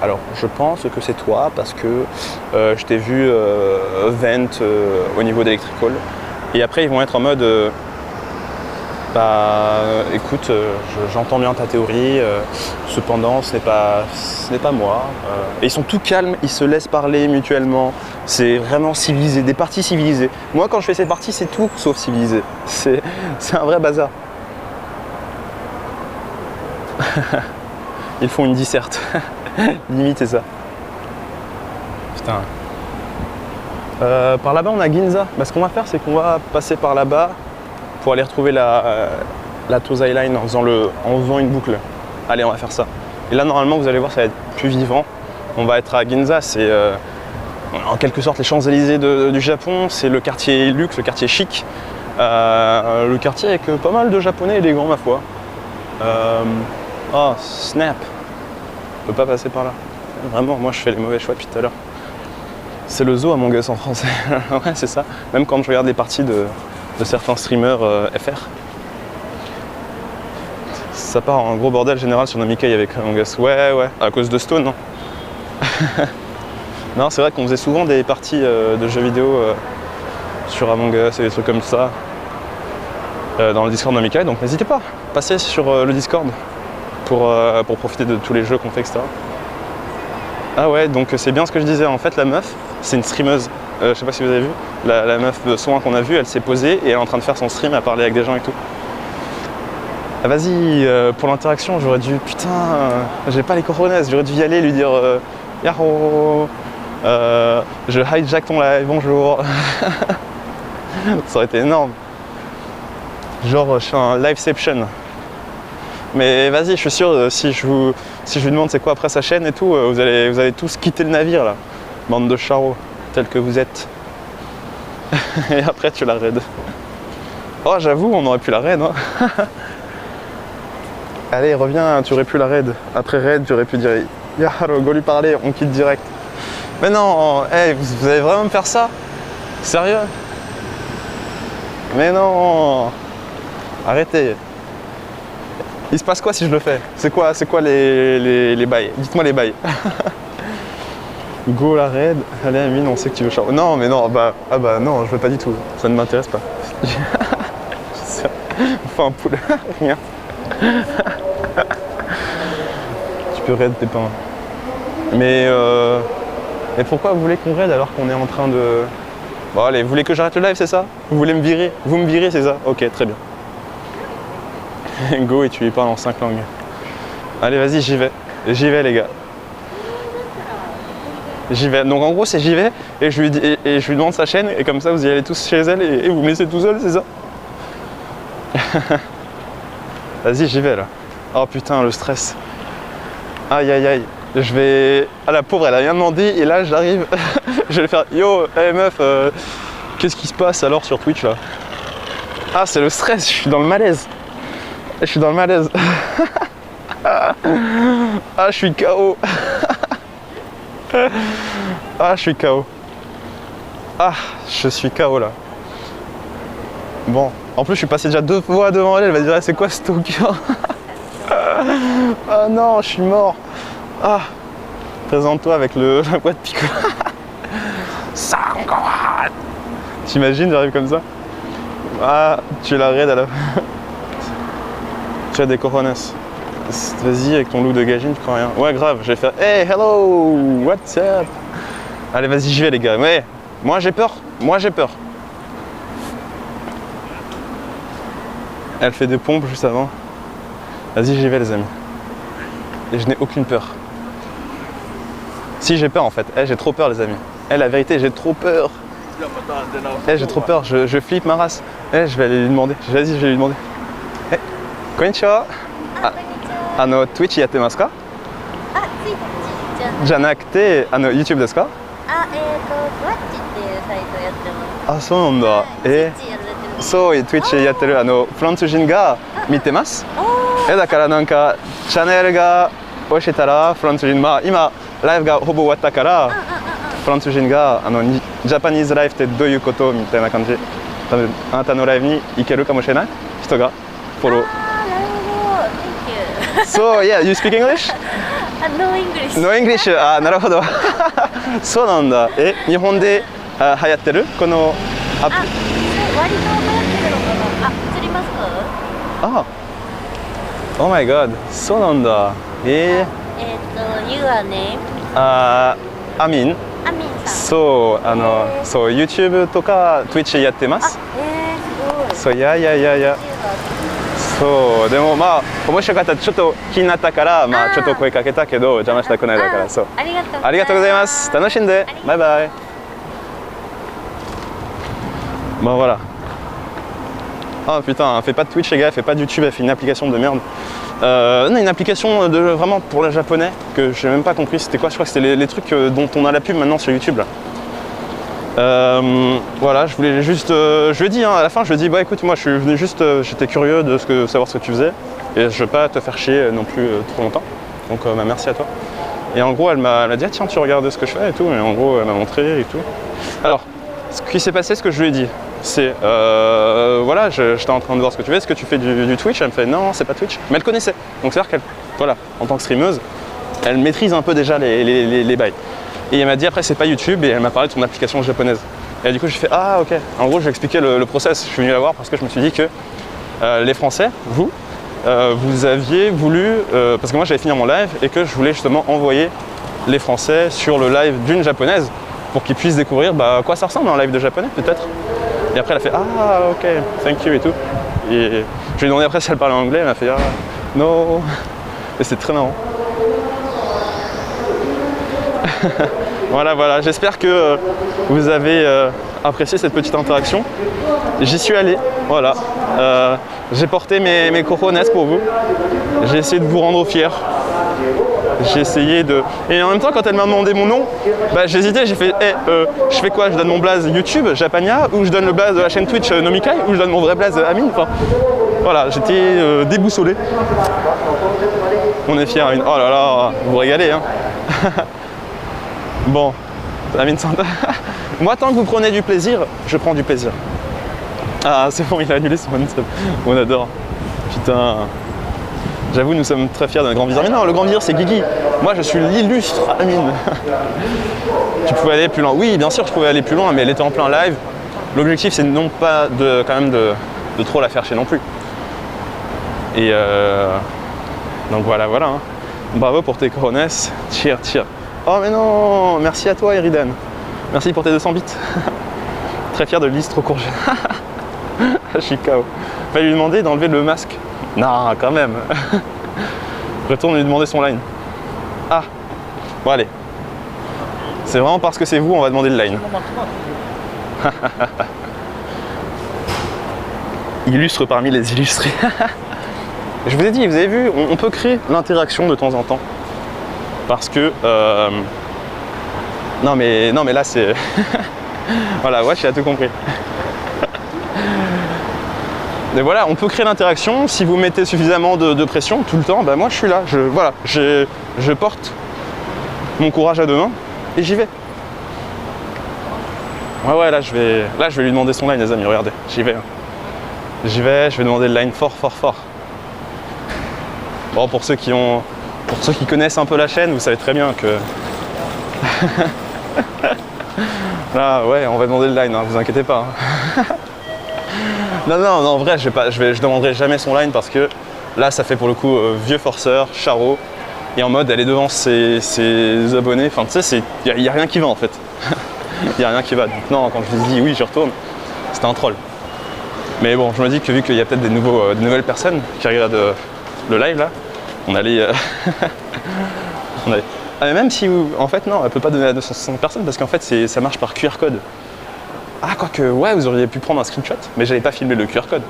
alors je pense que c'est toi parce que je t'ai vu vent au niveau d'Electrical. Et après, ils vont être en mode écoute, j'entends bien ta théorie, cependant, ce n'est pas moi. Et ils sont tout calmes, ils se laissent parler mutuellement. C'est vraiment civilisé, des parties civilisées. Moi, quand je fais ces parties, c'est tout sauf civilisé. C'est un vrai bazar. Ils font une disserte. Limite, c'est ça. Putain. Par là-bas, on a Ginza. Bah, ce qu'on va faire, c'est qu'on va passer par là-bas pour aller retrouver la Tozai Line en faisant une boucle. Allez, on va faire ça. Et là, normalement, vous allez voir, ça va être plus vivant. On va être à Ginza. C'est en quelque sorte les Champs-Élysées du Japon. C'est le quartier luxe, le quartier chic. Le quartier avec pas mal de Japonais élégants, ma foi. Oh, snap! On peut pas passer par là. Vraiment, moi je fais les mauvais choix depuis tout à l'heure. C'est le zoo Among Us en français. Ouais, c'est ça. Même quand je regarde les parties de certains streamers FR. Ça part en gros bordel général sur Nomikai avec Among Us. Ouais, ouais. À cause de Stone, non? Non, c'est vrai qu'on faisait souvent des parties de jeux vidéo sur Among Us et des trucs comme ça. Dans le Discord Nomikai. Donc n'hésitez pas, passez sur le Discord. Pour profiter de tous les jeux qu'on fait, etc. Ah ouais, donc c'est bien ce que je disais. En fait, la meuf, c'est une streameuse. Je sais pas si vous avez vu. La meuf de soin qu'on a vue, elle s'est posée et elle est en train de faire son stream, à parler avec des gens et tout. Ah, vas-y, pour l'interaction, j'aurais dû... Putain, j'ai pas les cojones, j'aurais dû y aller, lui dire Yaro, je hijack ton live, bonjour. Ça aurait été énorme. Genre, je fais un liveception. Mais vas-y, je suis sûr, si je vous demande c'est quoi après sa chaîne et tout, vous allez tous quitter le navire là. Bande de charros, tels que vous êtes. Et après tu la raid. Oh j'avoue, on aurait pu la raid, hein. Allez, reviens, tu aurais pu la raid. Après raid, tu aurais pu dire Yaharo, go lui parler, on quitte direct. Mais non, hey, vous allez vraiment me faire ça? Sérieux? Mais non. Arrêtez. Il se passe quoi si je le fais? C'est quoi les bails? Dites-moi les bails. Go la raid. Allez Amine, on sait que tu veux charbon. Non mais non, non, je veux pas du tout. Ça ne m'intéresse pas. Enfin un poulet. Rien. Tu peux raid tes pains. Mais pourquoi vous voulez qu'on raid alors qu'on est en train de... Bon allez, vous voulez que j'arrête le live, c'est ça? Vous voulez me virer? Vous me virez, c'est ça? Ok, très bien. Go et tu lui parles en 5 langues. Allez, vas-y, j'y vais. J'y vais, les gars. J'y vais. Donc en gros, c'est j'y vais et je lui demande sa chaîne et comme ça, vous y allez tous chez elle et vous me laissez tout seul, c'est ça? Vas-y, j'y vais là. Oh putain, le stress. Aïe, aïe, aïe. Je vais... Ah, la pauvre, elle a rien demandé et là, j'arrive. Je vais faire yo, hey meuf, qu'est-ce qui se passe alors sur Twitch là? Ah, c'est le stress, je suis dans le malaise. Je suis dans le malaise. Ah, je suis KO. Ah, je suis KO. Ah, je suis KO là. Bon, en plus, je suis passé déjà 2 fois devant elle. Elle va dire, c'est quoi ce stalker? Ah non, je suis mort. Ah, présente-toi avec la boîte pico. T'imagines, j'arrive comme ça. Ah, tu la raid à la... Tu as des cojones. Vas-y avec ton loup de gagine, tu crois rien. Ouais grave, je vais faire hey hello, what's up? Allez vas-y j'y vais les gars, ouais. Moi j'ai peur. Moi j'ai peur. Elle fait des pompes juste avant. Vas-y, j'y vais les amis. Et je n'ai aucune peur. Si, j'ai peur en fait. J'ai trop peur les amis. La vérité, j'ai trop peur. J'ai trop peur. Je flippe ma race. Je vais aller lui demander. Vas-y, je vais lui demander. Konnichiwa. Twitch やってますか? あ、Twitch じゃなくて、YouTube ですか? あ、ふわっちっていうサイトやってます。あ、そうなんだ。Twitch やられてる。そう、Twitch やってるフランス人が見てます。だからなんかチャンネルが教えたらフランス人、まあ今ライブがほぼ終わったからフランス人がジャパニーズライフってどういうことみたいな感じ。多分あなたのライブに行けるかもしれない人がフォロー。あー、なるほど。Thank you. So yeah, you speak English? No English. No English. あ、なるほど。そうなんだ。日本で流行ってるこのアプリ？割と流行ってるのかな。あ、映ります？あ、Oh my god、そうなんだ。Your name？アミン。アミンさん。そう、そう YouTube とか Twitch やってます。すごい。そう、いや。そう、でもまあ面白かった。ちょっと気になったからまあちょっと声かけたけど邪魔したくないだからそう。ありがとうございます。ありがとうございます。楽しんで。バイバイ。Bon voilà. Ah putain, elle fait pas de Twitch les gars, elle fait pas de YouTube, elle fait une application de merde. Non, une application vraiment pour les japonais que j'ai même pas compris c'était quoi, je crois que c'était les trucs dont on a la pub maintenant sur YouTube là. Voilà, je voulais juste, je lui ai dit à la fin, je lui ai dit bah écoute moi je suis venu juste, j'étais curieux de savoir ce que tu faisais et je veux pas te faire chier non plus trop longtemps. Donc bah, merci à toi. Et en gros elle m'a dit ah, tiens tu regardes ce que je fais et tout, et en gros elle m'a montré et tout. Alors, ce qui s'est passé, ce que je lui ai dit, c'est voilà, j'étais en train de voir ce que tu fais, est-ce que tu fais du Twitch? Elle me fait non, c'est pas Twitch, mais elle connaissait. Donc c'est-à-dire qu'elle, voilà, en tant que streameuse, elle maîtrise un peu déjà les bails. Et elle m'a dit après c'est pas YouTube et elle m'a parlé de son application japonaise. Et du coup j'ai fait ah ok. En gros j'ai expliqué le process, je suis venu la voir parce que je me suis dit que les Français, vous aviez voulu, parce que moi j'allais finir mon live et que je voulais justement envoyer les Français sur le live d'une japonaise pour qu'ils puissent découvrir à quoi ça ressemble un live de japonais peut-être. Et après elle a fait ah ok, thank you et tout. Et je lui ai demandé après si elle parlait anglais, elle m'a fait ah no. Et c'est très marrant. Voilà, j'espère que vous avez apprécié cette petite interaction. J'y suis allé, voilà. J'ai porté mes cojones pour vous. J'ai essayé de vous rendre fiers. J'ai essayé de... Et en même temps, quand elle m'a demandé mon nom, j'hésitais, j'ai fait je fais quoi? Je donne mon blaze YouTube, Japania, ou je donne le blaze de la chaîne Twitch Nomikai, ou je donne mon vrai blaze Amine. Enfin, voilà, j'étais déboussolé. On est fiers, Amine. Oh là là, vous vous régalez, hein. Bon, Amine Santa. Moi, tant que vous prenez du plaisir, je prends du plaisir. Ah, c'est bon, il a annulé son sub. On adore. Putain. J'avoue, nous sommes très fiers d'un grand vizir. Mais non, le grand vizir, c'est Guigui. Moi, je suis l'illustre Amine. Tu pouvais aller plus loin. Oui, bien sûr, je pouvais aller plus loin, mais elle était en plein live. L'objectif, c'est non pas quand même de trop la faire chier non plus. Et donc voilà. Hein. Bravo pour tes coronesses. Cheer. Oh mais non, merci à toi Eridan. Merci pour tes 200 bits. Très fier de l'Istro Courge. Je suis KO. Fallait lui demander d'enlever le masque. Non, quand même. Retourne lui demander son line. Ah, bon allez. C'est vraiment parce que c'est vous, on va demander le line. Illustre parmi les illustrés. Je vous ai dit, vous avez vu, on peut créer l'interaction de temps en temps. Parce que... Non mais là c'est... Voilà, ouais, j'ai tout compris. Mais voilà, on peut créer l'interaction si vous mettez suffisamment de pression tout le temps. Moi je suis là, je porte mon courage à deux mains et j'y vais. Ouais, là je vais lui demander son line les amis, regardez, j'y vais. Je vais demander le line fort. Bon, pour ceux qui connaissent un peu la chaîne, vous savez très bien que... Là, ouais, on va demander le line, hein, vous inquiétez pas. Hein. non, en vrai, je demanderai jamais son line parce que là, ça fait pour le coup vieux forceur, charreau, et en mode, elle est devant ses abonnés. Enfin, tu sais, il n'y a rien qui va en fait. Il n'y a rien qui va. Donc non, quand je vous dis oui, j'y retourne, c'était un troll. Mais bon, je me dis que vu qu'il y a peut-être des nouvelles personnes qui regardent le live là, on allait... on allait... Ah, mais même si, en fait non, elle peut pas donner à 260 personnes parce qu'en fait ça marche par QR code. Ah, quoique, ouais, vous auriez pu prendre un screenshot, mais j'avais pas filmé le QR code.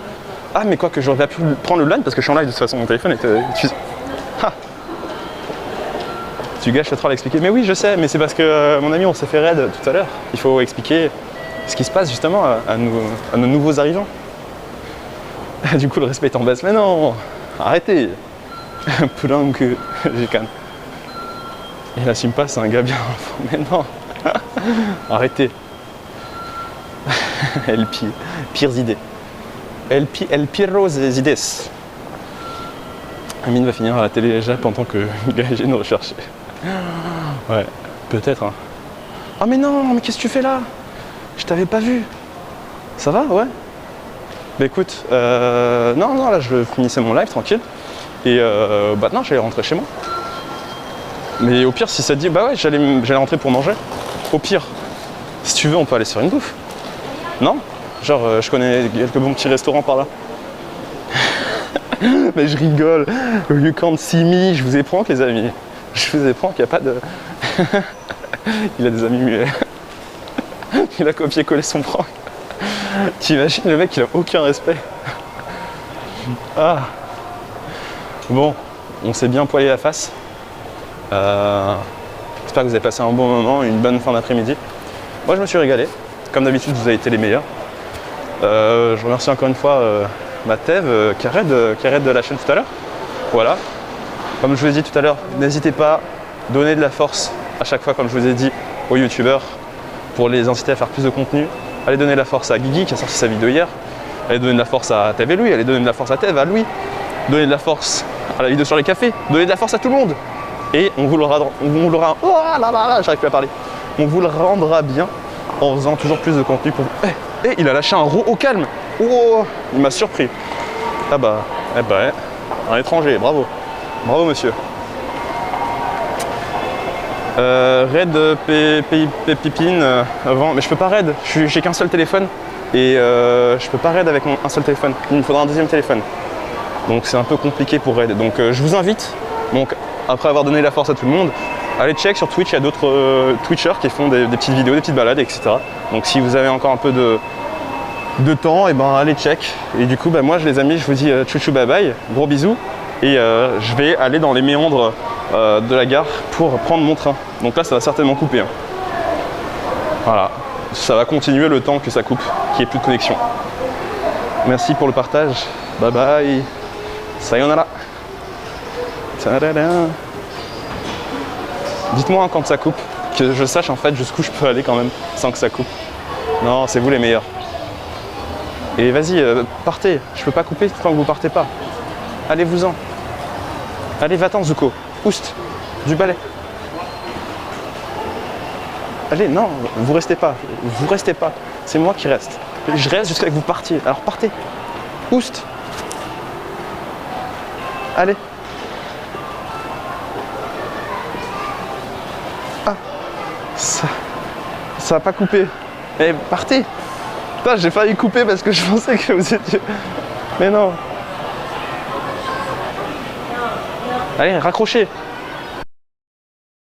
Ah, mais quoique, j'aurais pu prendre le LAN parce que je suis en live de toute façon, mon téléphone était utilisé. Ah. Tu gâches le troll à expliquer. Mais oui, je sais, mais c'est parce que mon ami, on s'est fait raid tout à l'heure. Il faut expliquer ce qui se passe justement à nos nouveaux arrivants. Du coup, le respect est en baisse. Mais non, arrêtez. Plein que j'ai canne. Il assume pas, c'est un gars bien. Mais non, arrêtez. Pires idées. El Pierros idées. Amine va finir à la télé Jap en tant que gaijin recherché. Ouais, peut-être. Hein. Oh mais non, mais qu'est-ce que tu fais là? Je t'avais pas vu. Ça va? Ouais. Bah écoute, non, là je finissais mon live tranquille. Et non, j'allais rentrer chez moi. Mais au pire, si ça te dit, bah ouais, j'allais rentrer pour manger. Au pire, si tu veux, on peut aller sur une bouffe. Non? Genre, je connais quelques bons petits restaurants par là. Mais je rigole. You can't see me. Je vous ai prank, les amis. Je vous ai prank, il n'y a pas de... Il a des amis muets. Il a copié-collé son prank. T'imagines, le mec, il a aucun respect. Ah. Bon, on s'est bien poilé la face. J'espère que vous avez passé un bon moment, une bonne fin d'après-midi. Moi, je me suis régalé. Comme d'habitude, vous avez été les meilleurs. Je remercie encore une fois ma Tev qui arrête de la chaîne tout à l'heure. Voilà. Comme je vous ai dit tout à l'heure, n'hésitez pas à donner de la force à chaque fois, comme je vous ai dit, aux youtubeurs pour les inciter à faire plus de contenu. Allez donner de la force à Guigui qui a sorti sa vidéo hier. Allez donner de la force à Tev et Louis. Allez donner de la force à Tev, à Louis. Donnez de la force à la vidéo sur les cafés. Donnez de la force à tout le monde. Et on vous le rendra. Oh là là là, j'arrive plus à parler. On vous le rendra bien en faisant toujours plus de contenu pour vous. Il a lâché un roux au calme. Oh, il m'a surpris. Ah bah, un étranger, bravo. Bravo monsieur. Raid Pépine avant, mais je peux pas raid, j'ai qu'un seul téléphone et je peux pas raid avec un seul téléphone. Il me faudra un deuxième téléphone. Donc c'est un peu compliqué pour raid. Donc je vous invite, donc après avoir donné la force à tout le monde, allez check sur Twitch, il y a d'autres Twitchers qui font des petites vidéos, des petites balades, etc. Donc si vous avez encore un peu de temps, et ben allez check. Et du coup, moi les amis, je vous dis tchou bye bye, gros bisous. Et je vais aller dans les méandres de la gare pour prendre mon train. Donc là, ça va certainement couper. Hein. Voilà, ça va continuer le temps que ça coupe, qu'il n'y ait plus de connexion. Merci pour le partage. Bye bye. Sayonara. Dites-moi quand ça coupe, que je sache en fait jusqu'où je peux aller quand même sans que ça coupe. Non, c'est vous les meilleurs. Et vas-y, partez. Je peux pas couper tant que vous partez pas. Allez-vous-en. Allez, va-t'en, Zuko. Oust, du balai. Allez, non, vous restez pas. Vous restez pas. C'est moi qui reste. Je reste jusqu'à ce que vous partiez. Alors partez. Oust. Allez. Ah. Ça a pas coupé. Eh, partez. Putain, j'ai failli couper parce que je pensais que vous étiez... Mais non. Allez, raccrochez.